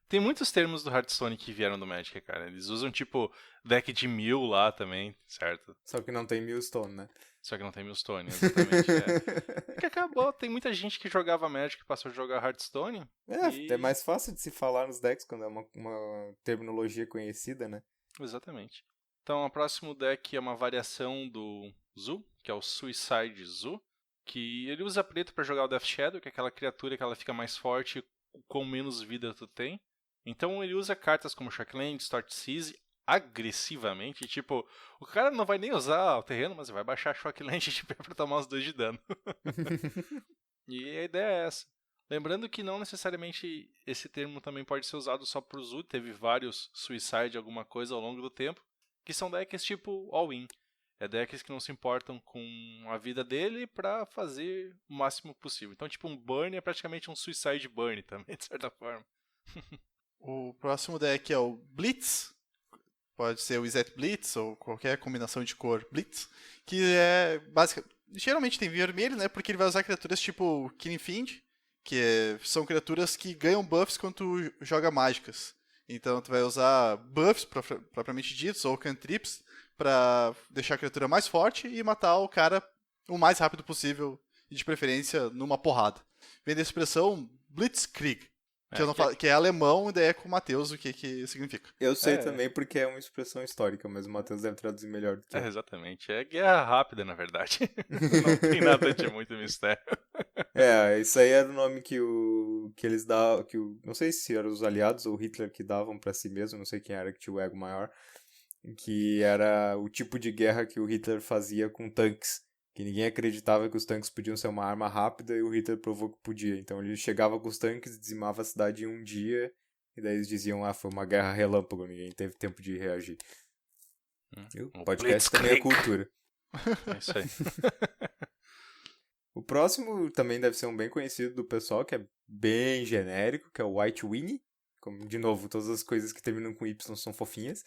S1: Tem muitos termos do Hearthstone que vieram do Magic, cara. Eles usam, tipo, deck de 1000 lá também, certo?
S3: Só que não tem Millstone, né?
S1: Só que não tem Millstone, exatamente. É que acabou, tem muita gente que jogava Magic e passou a jogar Hearthstone.
S3: É mais fácil de se falar nos decks quando é uma terminologia conhecida, né?
S1: Exatamente. Então, o próximo deck é uma variação do Zu, que é o Suicide Zu, que ele usa preto pra jogar o Death Shadow, que é aquela criatura que ela fica mais forte com menos vida tu tem. Então ele usa cartas como Shockland, Start Seize agressivamente, tipo, o cara não vai nem usar o terreno, mas vai baixar Shockland de pé pra tomar os 2 de dano. E a ideia é essa. Lembrando que não necessariamente esse termo também pode ser usado só pro Zu, teve vários Suicide alguma coisa ao longo do tempo, que são decks tipo all-in. É decks que não se importam com a vida dele pra fazer o máximo possível. Então, tipo, um Burn é praticamente um Suicide Burn também, de certa forma.
S2: O próximo deck é o Blitz. Pode ser o Izet Blitz ou qualquer combinação de cor Blitz. Que é basicamente. Geralmente tem vermelho, né? Porque ele vai usar criaturas tipo Killing Fiend, que são criaturas que ganham buffs quando tu joga mágicas. Então tu vai usar buffs propriamente ditos, ou cantrips, pra deixar a criatura mais forte e matar o cara o mais rápido possível, e de preferência numa porrada. Vem da expressão Blitzkrieg, que é alemão, e daí é com o Matheus o que significa.
S3: Eu sei também porque é uma expressão histórica, mas o Matheus deve traduzir melhor do que eu.
S1: Exatamente. É guerra rápida, na verdade. Não tem nada de muito mistério.
S3: Isso aí era o nome que eles davam, não sei se eram os aliados ou Hitler que davam pra si mesmo, não sei quem era que tinha o ego maior, que era o tipo de guerra que o Hitler fazia com tanques, que ninguém acreditava que os tanques podiam ser uma arma rápida e o Hitler provou que podia. Então ele chegava com os tanques, dizimava a cidade em um dia, e daí eles diziam, foi uma guerra relâmpago, ninguém teve tempo de reagir. O podcast também é cultura.
S1: É isso aí.
S3: O próximo também deve ser um bem conhecido do pessoal, que é bem genérico, que é o White Winnie. Como, de novo, todas as coisas que terminam com Y são fofinhas.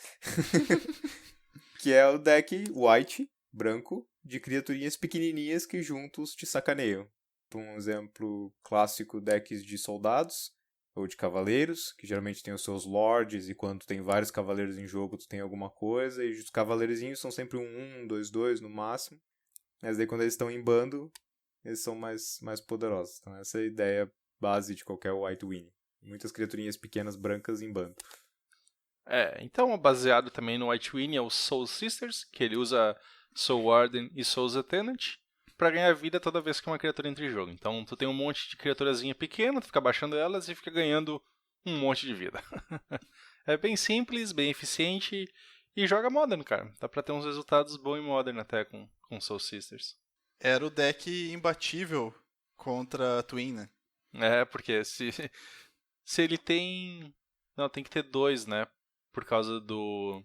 S3: Que é o deck White, branco, de criaturinhas pequenininhas que juntos te sacaneiam. Um exemplo clássico, decks de soldados ou de cavaleiros, que geralmente tem os seus lords, e quando tem vários cavaleiros em jogo, tu tem alguma coisa, e os cavaleirozinhos são sempre um, 2 no máximo. Mas daí quando eles estão em bando, eles são mais poderosos. Então essa é a ideia base de qualquer White Winnie. Muitas criaturinhas pequenas brancas em bando.
S1: Então baseado também no White Winnie é o Soul Sisters, que ele usa Soul Warden e Soul's Tenant pra ganhar vida toda vez que uma criatura entra em jogo. Então tu tem um monte de criaturazinha pequena, tu fica baixando elas e fica ganhando um monte de vida. É bem simples, bem eficiente e joga Modern, cara. Dá pra ter uns resultados bons em Modern até com Soul Sisters.
S2: Era o deck imbatível contra a Twin, né?
S1: Porque se ele tem... Não, tem que ter 2, né? Por causa do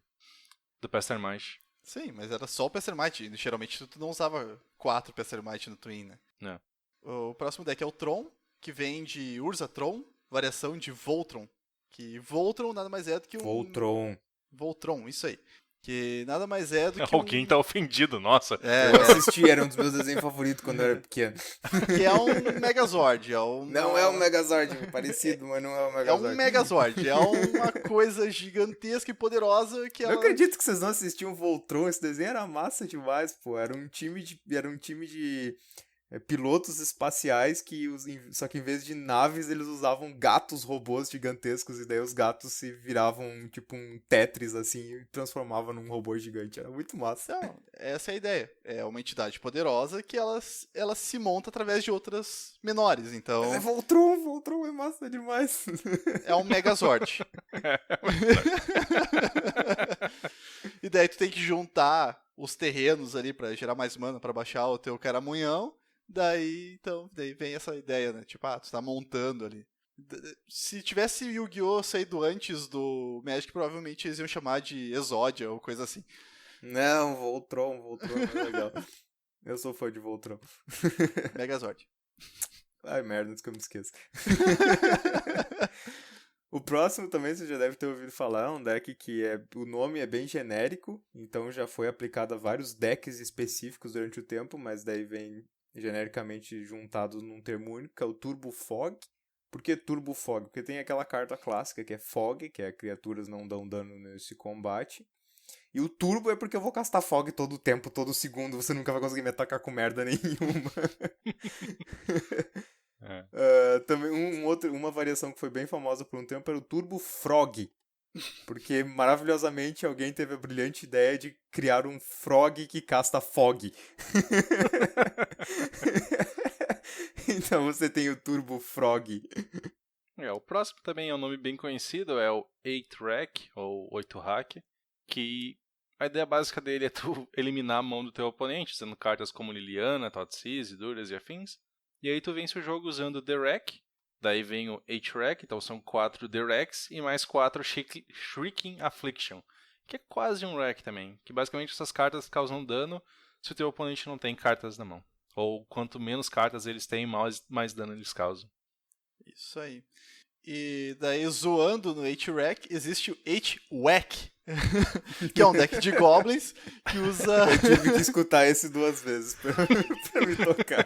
S1: Pestermite.
S2: Sim, mas era só o Pestermite. Geralmente tu não usava 4 Pestermite no Twin, né? O próximo deck é o Tron, que vem de Urza-Tron, variação de Voltron. Que Voltron nada mais é do que um... Voltron, isso aí. Que nada mais é do que
S1: Alguém tá ofendido, nossa.
S3: Eu assisti, era um dos meus desenhos favoritos quando eu era pequeno.
S2: Que é um Megazord.
S3: Não é um Megazord, parecido, mas não é um Megazord.
S2: É um Megazord, é uma coisa gigantesca e poderosa que
S3: Eu acredito que vocês não assistiam Voltron, esse desenho era massa demais, pô. Era um time de pilotos espaciais só que em vez de naves eles usavam gatos robôs gigantescos e daí os gatos se viravam tipo um Tetris assim e transformavam num robô gigante. Era muito massa.
S2: Então, essa é a ideia. É uma entidade poderosa que ela se monta através de outras menores. Então,
S3: Mas Voltron é massa demais.
S2: É um Megazord. E daí tu tem que juntar os terrenos ali pra gerar mais mana pra baixar o teu caramunhão. Daí vem essa ideia, né? Tipo, tu tá montando ali. Se tivesse Yu-Gi-Oh! Saído antes do Magic, provavelmente eles iam chamar de Exódia ou coisa assim.
S3: Não, Voltron é legal. Eu sou fã de Voltron.
S2: Megazord.
S3: Ai, merda, antes que eu me esqueça. O próximo também você já deve ter ouvido falar, é um deck que o nome é bem genérico, então já foi aplicado a vários decks específicos durante o tempo, mas daí vem genericamente juntado num termo único, que é o Turbo Fog. Por que Turbo Fog? Porque tem aquela carta clássica que é Fog, que é criaturas não dão dano nesse combate. E o Turbo é porque eu vou castar Fog todo o tempo, todo segundo, você nunca vai conseguir me atacar com merda nenhuma. Também uma variação que foi bem famosa por um tempo era o Turbo Frog. Porque, maravilhosamente, alguém teve a brilhante ideia de criar um frog que casta fog. Então você tem o Turbo Frog.
S1: O próximo também é um nome bem conhecido, é o 8-Rack, ou 8-Hack, que a ideia básica dele é tu eliminar a mão do teu oponente, usando cartas como Liliana, Thoughtseize, Duras e afins. E aí tu vence o jogo usando The Rack. Daí vem o H-Rack, então são 4 The Racks e mais 4 Shrieking Affliction, que é quase um Rack também, que basicamente essas cartas causam dano se o teu oponente não tem cartas na mão. Ou quanto menos cartas eles têm, mais dano eles causam.
S2: Isso aí. E daí, zoando no H-Rack, existe o H-Wack, que é um deck de goblins que usa...
S3: Eu tive que escutar esse 2 vezes pra me tocar.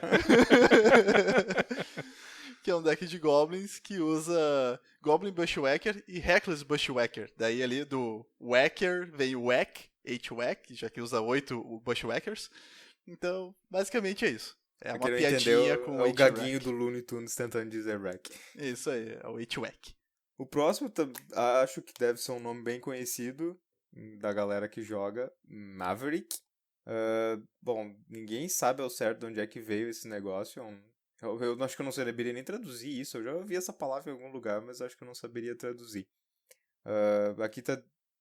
S2: Que é um deck de goblins que usa Goblin Bushwhacker e Reckless Bushwhacker. Daí ali do Whacker vem o Whack, H-Whack, já que usa 8 Bushwhackers. Então, basicamente é isso. É uma piadinha com o
S3: o gaguinho do Looney Tunes tentando dizer Rack.
S2: Isso aí, é o H-Whack.
S3: O próximo, acho que deve ser um nome bem conhecido da galera que joga, Maverick. Bom, ninguém sabe ao certo de onde é que veio esse negócio, eu acho que eu não saberia nem traduzir isso. Eu já ouvi essa palavra em algum lugar, mas acho que eu não saberia traduzir. Aqui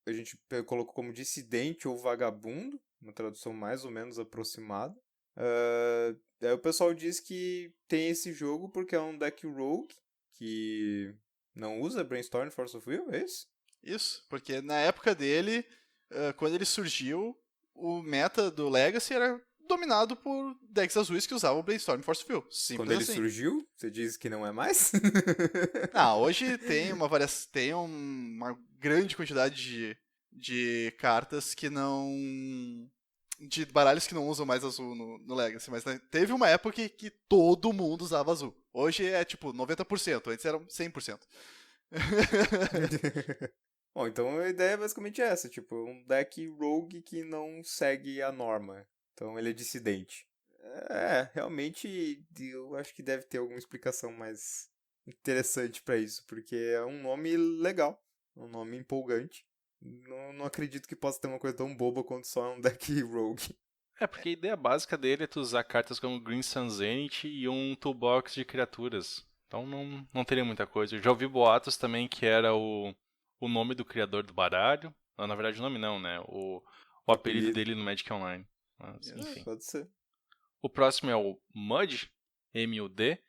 S3: a gente colocou como dissidente ou vagabundo, uma tradução mais ou menos aproximada. O pessoal diz que tem esse jogo porque é um deck rogue que não usa Brainstorm Force of Will, é isso?
S2: Isso, porque na época dele, quando ele surgiu, o meta do Legacy era dominado por decks azuis que usavam o Brainstorm Force Field.
S3: Quando ele surgiu, você diz que não é mais?
S2: Hoje tem uma grande quantidade de cartas que não de baralhos que não usam mais azul no Legacy, mas né, teve uma época que todo mundo usava azul. Hoje é tipo 90%, antes era 100%.
S3: Bom, então a ideia é basicamente essa, tipo, um deck rogue que não segue a norma. Então ele é dissidente. Realmente eu acho que deve ter alguma explicação mais interessante pra isso, porque é um nome legal, um nome empolgante. Não acredito que possa ter uma coisa tão boba quanto só um deck rogue.
S1: Porque a ideia básica dele é tu usar cartas como Green Sun Zenith e um toolbox de criaturas. Então não teria muita coisa. Eu já ouvi boatos também que era o nome do criador do baralho. Não, na verdade o nome não, né? O apelido dele no Magic Online. Mas, enfim.
S3: Pode ser.
S1: O próximo é o Mud, M-U-D.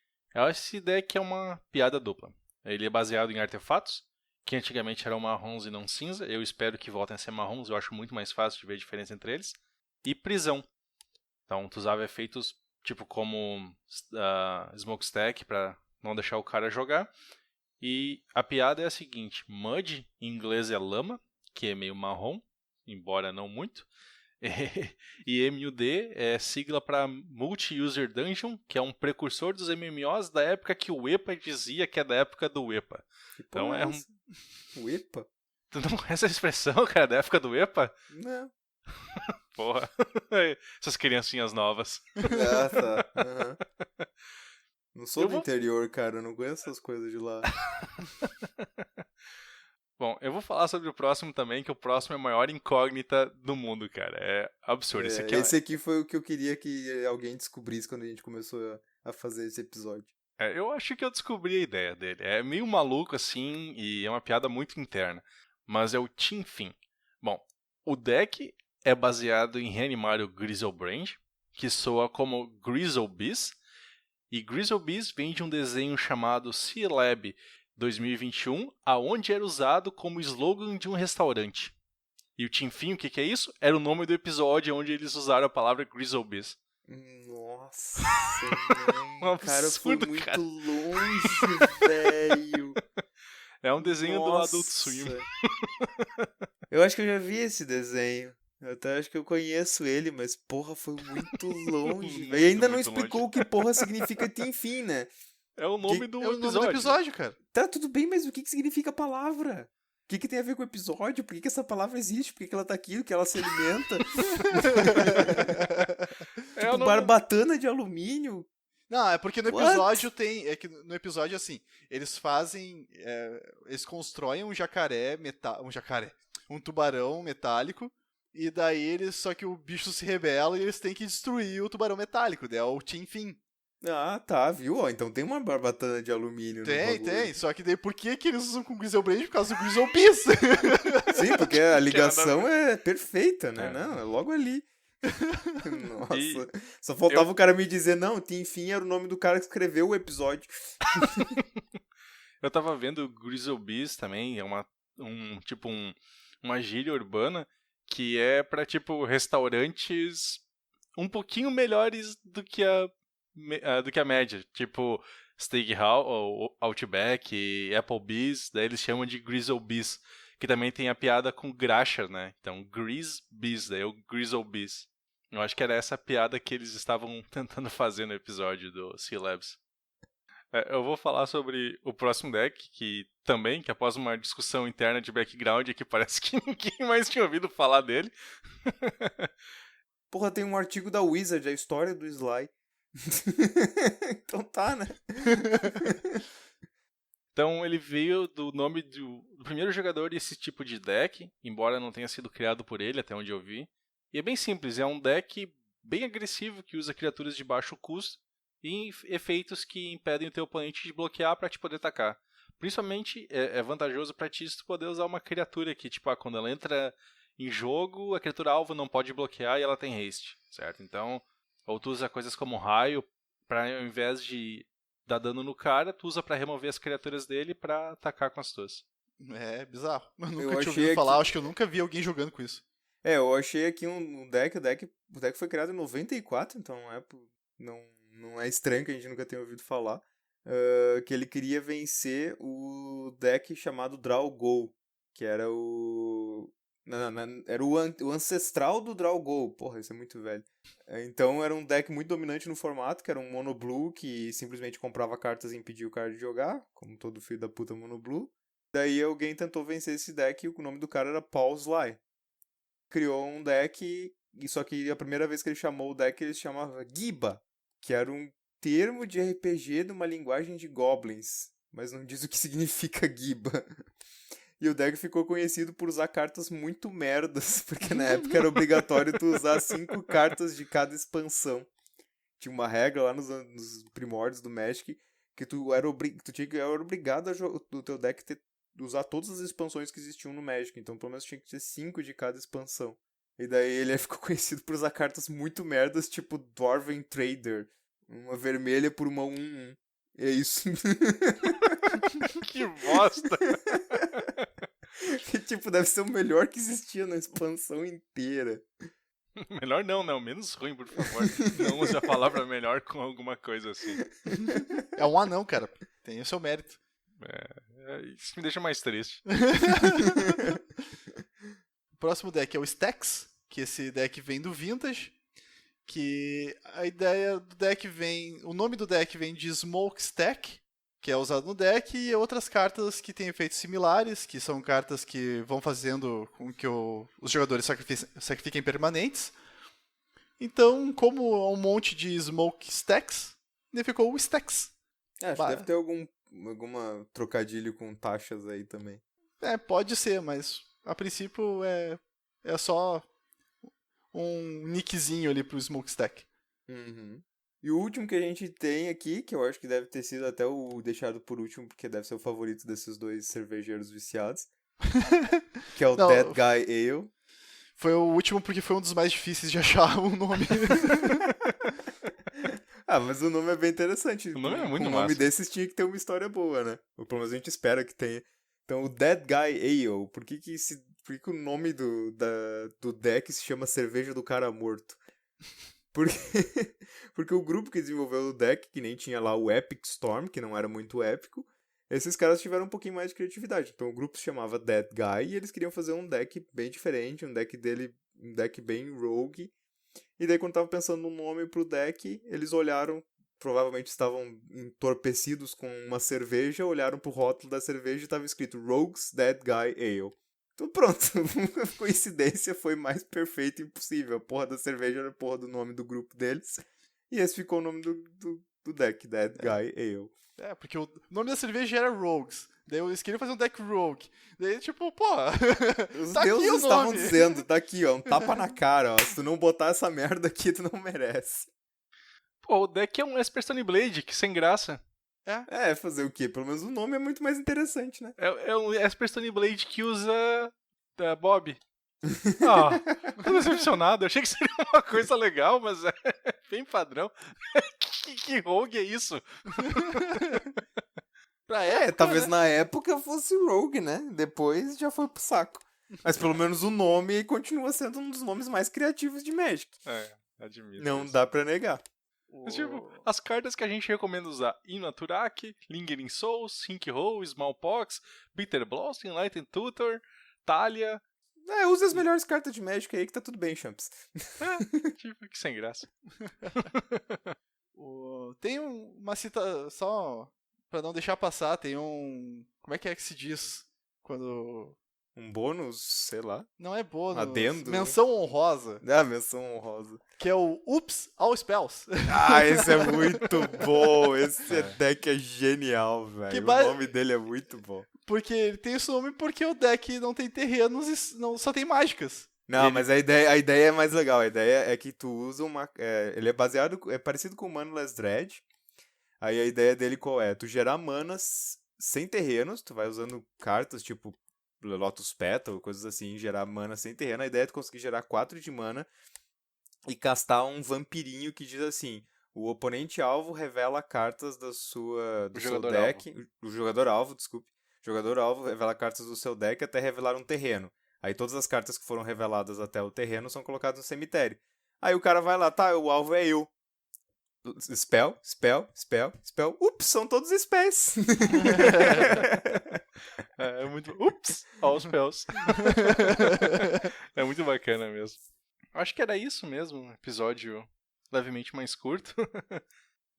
S1: Esse deck é uma piada dupla. Ele é baseado em artefatos, que antigamente eram marrons e não cinza. Eu espero que voltem a ser marrons, eu acho muito mais fácil de ver a diferença entre eles. E prisão. Então, tu usava efeitos tipo como Smokestack para não deixar o cara jogar. E a piada é a seguinte: Mud, em inglês é lama, que é meio marrom, embora não muito. E MUD é sigla para Multi-User Dungeon, que é um precursor dos MMOs da época que o EPA dizia que é da época do EPA. Então é um...
S3: O EPA?
S1: Tu não conhece essa expressão, cara, da época do EPA?
S3: Não.
S1: Porra. Essas criancinhas novas.
S3: Ah, tá. Uhum. Não sou do interior, cara. Eu não conheço essas coisas de lá.
S1: Bom, eu vou falar sobre o próximo também, que o próximo é a maior incógnita do mundo, cara. É absurdo.
S3: Esse aqui foi o que eu queria que alguém descobrisse quando a gente começou a fazer esse episódio.
S1: Eu acho que eu descobri a ideia dele. É meio maluco assim e é uma piada muito interna. Mas é o Tinfin. Bom, o deck é baseado em reanimar o Griselbrand, que soa como Grizzlebees. E Grizzlebees vem de um desenho chamado C-Lab 2021, aonde era usado como slogan de um restaurante. E o Tinfin, o que é isso? Era o nome do episódio onde eles usaram a palavra Grizzlebees.
S3: Nossa,
S1: Um
S3: cara, foi
S1: absurdo,
S3: muito
S1: cara.
S3: longe, velho.
S1: É um desenho do
S3: Nossa.
S1: Adult Swim.
S3: Eu acho que eu já vi esse desenho. Eu até acho que eu conheço ele, mas porra, foi muito longe. E ainda não explicou
S1: longe.
S3: o que porra significa Tinfin, né?
S1: É o nome do episódio.
S2: É o nome do episódio, cara.
S3: Tá, tudo bem, mas o que significa a palavra? O que tem a ver com o episódio? Por que essa palavra existe? Por que ela tá aqui? O que ela se alimenta? Tipo, barbatana de alumínio?
S2: Não, é porque no episódio tem... É que no episódio, assim, eles fazem... eles constroem um jacaré... Um tubarão metálico. E daí eles... Só que o bicho se rebela e eles têm que destruir o tubarão metálico. Daí é o Tinfin.
S3: Ah, tá, viu? Ó, então tem uma barbatana de alumínio.
S2: Tem. Só que daí por que eles usam com Griselbrand? Por causa do Grizzlebees.
S3: Sim, porque a ligação é perfeita, né? Não, é logo ali. Nossa. Só faltava o cara me dizer, não, Tinfin era o nome do cara que escreveu o episódio.
S1: Eu tava vendo Grizzlebees também, é uma gíria urbana que é pra, tipo, restaurantes um pouquinho melhores do que a média. Tipo, Steakhouse, ou Outback, e Applebee's, daí eles chamam de Grizzlebees, que também tem a piada com graxa, né? Então, Grizzbees, daí é o Grizzlebees. Eu acho que era essa piada que eles estavam tentando fazer no episódio do C-Labs. Eu vou falar sobre o próximo deck, que após uma discussão interna de background, que parece que ninguém mais tinha ouvido falar dele.
S3: Porra, tem um artigo da Wizard, a história do Sly. Então tá, né?
S1: Então ele veio do nome do primeiro jogador desse tipo de deck, embora não tenha sido criado por ele, até onde eu vi. E é bem simples, é um deck bem agressivo que usa criaturas de baixo custo e efeitos que impedem o teu oponente de bloquear para te poder atacar. Principalmente é vantajoso para ti se tu poder usar uma criatura que, tipo, quando ela entra em jogo, a criatura alvo não pode bloquear e ela tem haste, certo? Então, ou tu usa coisas como raio, para ao invés de dar dano no cara, tu usa para remover as criaturas dele para atacar com as tuas.
S2: É bizarro. Eu nunca
S3: Eu
S2: tinha ouvido falar, acho que eu nunca vi alguém jogando com isso.
S3: Eu achei aqui um deck, o deck foi criado em 94, então não é estranho que a gente nunca tenha ouvido falar, que ele queria vencer o deck chamado Draw Go, que era Não, era o ancestral do Draw-Go. Porra, isso é muito velho. Então era um deck muito dominante no formato, que era um Mono Blue que simplesmente comprava cartas e impedia o cara de jogar, como todo filho da puta Mono Blue. Daí alguém tentou vencer esse deck e o nome do cara era Paul Sly. Criou um deck, só que a primeira vez que ele chamou o deck, ele se chamava Giba, que era um termo de RPG de uma linguagem de goblins, mas não diz o que significa Giba. E o deck ficou conhecido por usar cartas muito merdas, porque na época era obrigatório tu usar 5 cartas de cada expansão. Tinha uma regra lá nos primórdios do Magic que tu era obrigado o teu deck usar todas as expansões que existiam no Magic. Então pelo menos tinha que ter 5 de cada expansão. E daí ele ficou conhecido por usar cartas muito merdas, tipo Dwarven Trader. Uma vermelha por uma 1/1. É isso.
S1: Que bosta!
S3: Que, tipo, deve ser o melhor que existia na expansão inteira.
S1: Melhor não, menos ruim, por favor. Não use a palavra melhor com alguma coisa assim.
S2: É um anão, cara. Tem o seu mérito.
S1: Isso me deixa mais triste.
S2: O próximo deck é o Stax, que esse deck vem do Vintage, que a ideia do deck o nome do deck vem de Smokestack, que é usado no deck, e outras cartas que têm efeitos similares, que são cartas que vão fazendo com que os jogadores sacrifiquem permanentes. Então, como há um monte de Smokestacks, ele ficou o Stax.
S3: Acho que deve ter alguma trocadilho com taxas aí também.
S2: Pode ser, mas a princípio é só um nickzinho ali pro Smokestack.
S3: Uhum. E o último que a gente tem aqui, que eu acho que deve ter sido até o deixado por último, porque deve ser o favorito desses dois cervejeiros viciados, que é o Dead Guy Ale.
S2: Foi o último porque foi um dos mais difíceis de achar o nome.
S3: Mas o nome é bem interessante.
S1: O nome é muito
S3: massa. Um nome desses tinha que ter uma história boa, né? Ou pelo menos a gente espera que tenha. Então, o Dead Guy Ale, por que o nome do deck se chama Cerveja do Cara Morto? Porque o grupo que desenvolveu o deck, que nem tinha lá o Epic Storm, que não era muito épico, esses caras tiveram um pouquinho mais de criatividade. Então o grupo se chamava Dead Guy e eles queriam fazer um deck bem diferente, um deck bem rogue. E daí quando estavam pensando no nome pro deck, eles olharam, provavelmente estavam entorpecidos com uma cerveja, olharam pro rótulo da cerveja e estava escrito Rogues Dead Guy Ale. Então pronto, a coincidência foi mais perfeita impossível. A porra da cerveja era a porra do nome do grupo deles. E esse ficou o nome do deck, Dead Guy Ale.
S2: Porque o nome da cerveja era Rogues. Daí eles queriam fazer um deck Rogue. Daí, tipo, pô...
S3: Os
S2: tá
S3: deuses
S2: aqui o
S3: estavam
S2: nome.
S3: dizendo, tá aqui, ó, um tapa na cara, ó. Se tu não botar essa merda aqui, tu não merece.
S1: Pô, o deck é um Esper Stone Blade, que sem graça.
S3: Fazer o quê? Pelo menos o nome é muito mais interessante, né?
S1: É um Esper Stone Blade que usa Bob. Tô decepcionado. Eu achei que seria uma coisa legal, mas é bem padrão. que rogue é isso?
S3: Talvez na época fosse Rogue, né? Depois já foi pro saco. Mas pelo menos o nome continua sendo um dos nomes mais criativos de Magic.
S1: Admito.
S3: Não dá pra negar.
S1: Mas, tipo, as cartas que a gente recomenda usar: Inaturak, Lingering Souls, Sinkhole, Smallpox, Bitter Blossom, Enlightened Tutor, Talia.
S3: Use as melhores cartas de Magic aí que tá tudo bem, Champs.
S1: Tipo, que sem graça.
S2: Tem uma cita, só pra não deixar passar, tem um... Como é que se diz? Quando...
S3: Um bônus, sei lá.
S2: Não é bônus.
S3: Adendo.
S2: Menção honrosa.
S3: Menção honrosa.
S2: Que é o Oops All Spells.
S3: Esse é muito bom. Esse deck é genial, velho. O nome dele é muito bom.
S2: Porque ele tem esse nome porque o deck não tem terrenos e só tem mágicas.
S3: Não, mas a ideia é mais legal. A ideia é que tu usa uma... ele é parecido com o Manaless Dread. Aí a ideia dele qual é? Tu gerar manas sem terrenos. Tu vai usando cartas tipo Lotus Petal, coisas assim, gerar mana sem terreno. A ideia é tu conseguir gerar 4 de mana e castar um vampirinho que diz assim: o oponente alvo revela cartas do seu deck. O jogador alvo, desculpe. O jogador alvo revela cartas do seu deck até revelar um terreno. Aí todas as cartas que foram reveladas até o terreno são colocadas no cemitério. Aí o cara vai lá, o alvo é eu. Spell. Ups, são todos spells.
S1: É muito... Ups! Ó os pés. É muito bacana mesmo. Acho que era isso mesmo, um episódio levemente mais curto.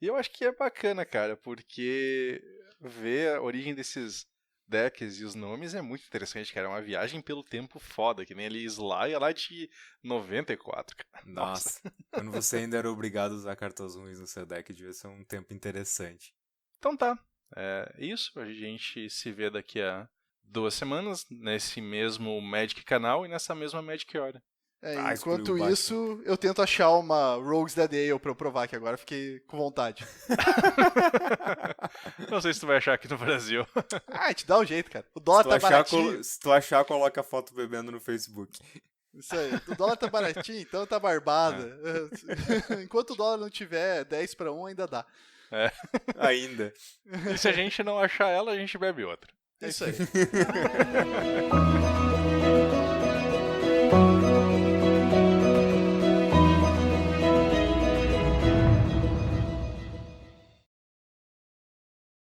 S1: E eu acho que é bacana, cara, porque ver a origem desses decks e os nomes é muito interessante, cara. É uma viagem pelo tempo foda, que nem ali Sly é lá de 94, cara.
S3: Nossa, quando você ainda era obrigado a usar cartas ruins no seu deck, devia ser um tempo interessante.
S1: Então tá, é isso. A gente se vê daqui a 2 semanas, nesse mesmo Magic canal e nessa mesma Magic Hora.
S2: Enquanto isso, eu tento achar uma Rogue's Dead Ale pra eu provar, que agora fiquei com vontade.
S1: Não sei se tu vai achar aqui no Brasil.
S2: Ah, te dá um jeito, cara. O dólar tá baratinho.
S3: Se tu achar, coloca a foto bebendo no Facebook.
S2: Isso aí. O dólar tá baratinho, então tá barbada. Enquanto o dólar não tiver 10-1, ainda dá.
S1: É.
S3: Ainda.
S1: E se a gente não achar ela, a gente bebe outra.
S2: É isso aí.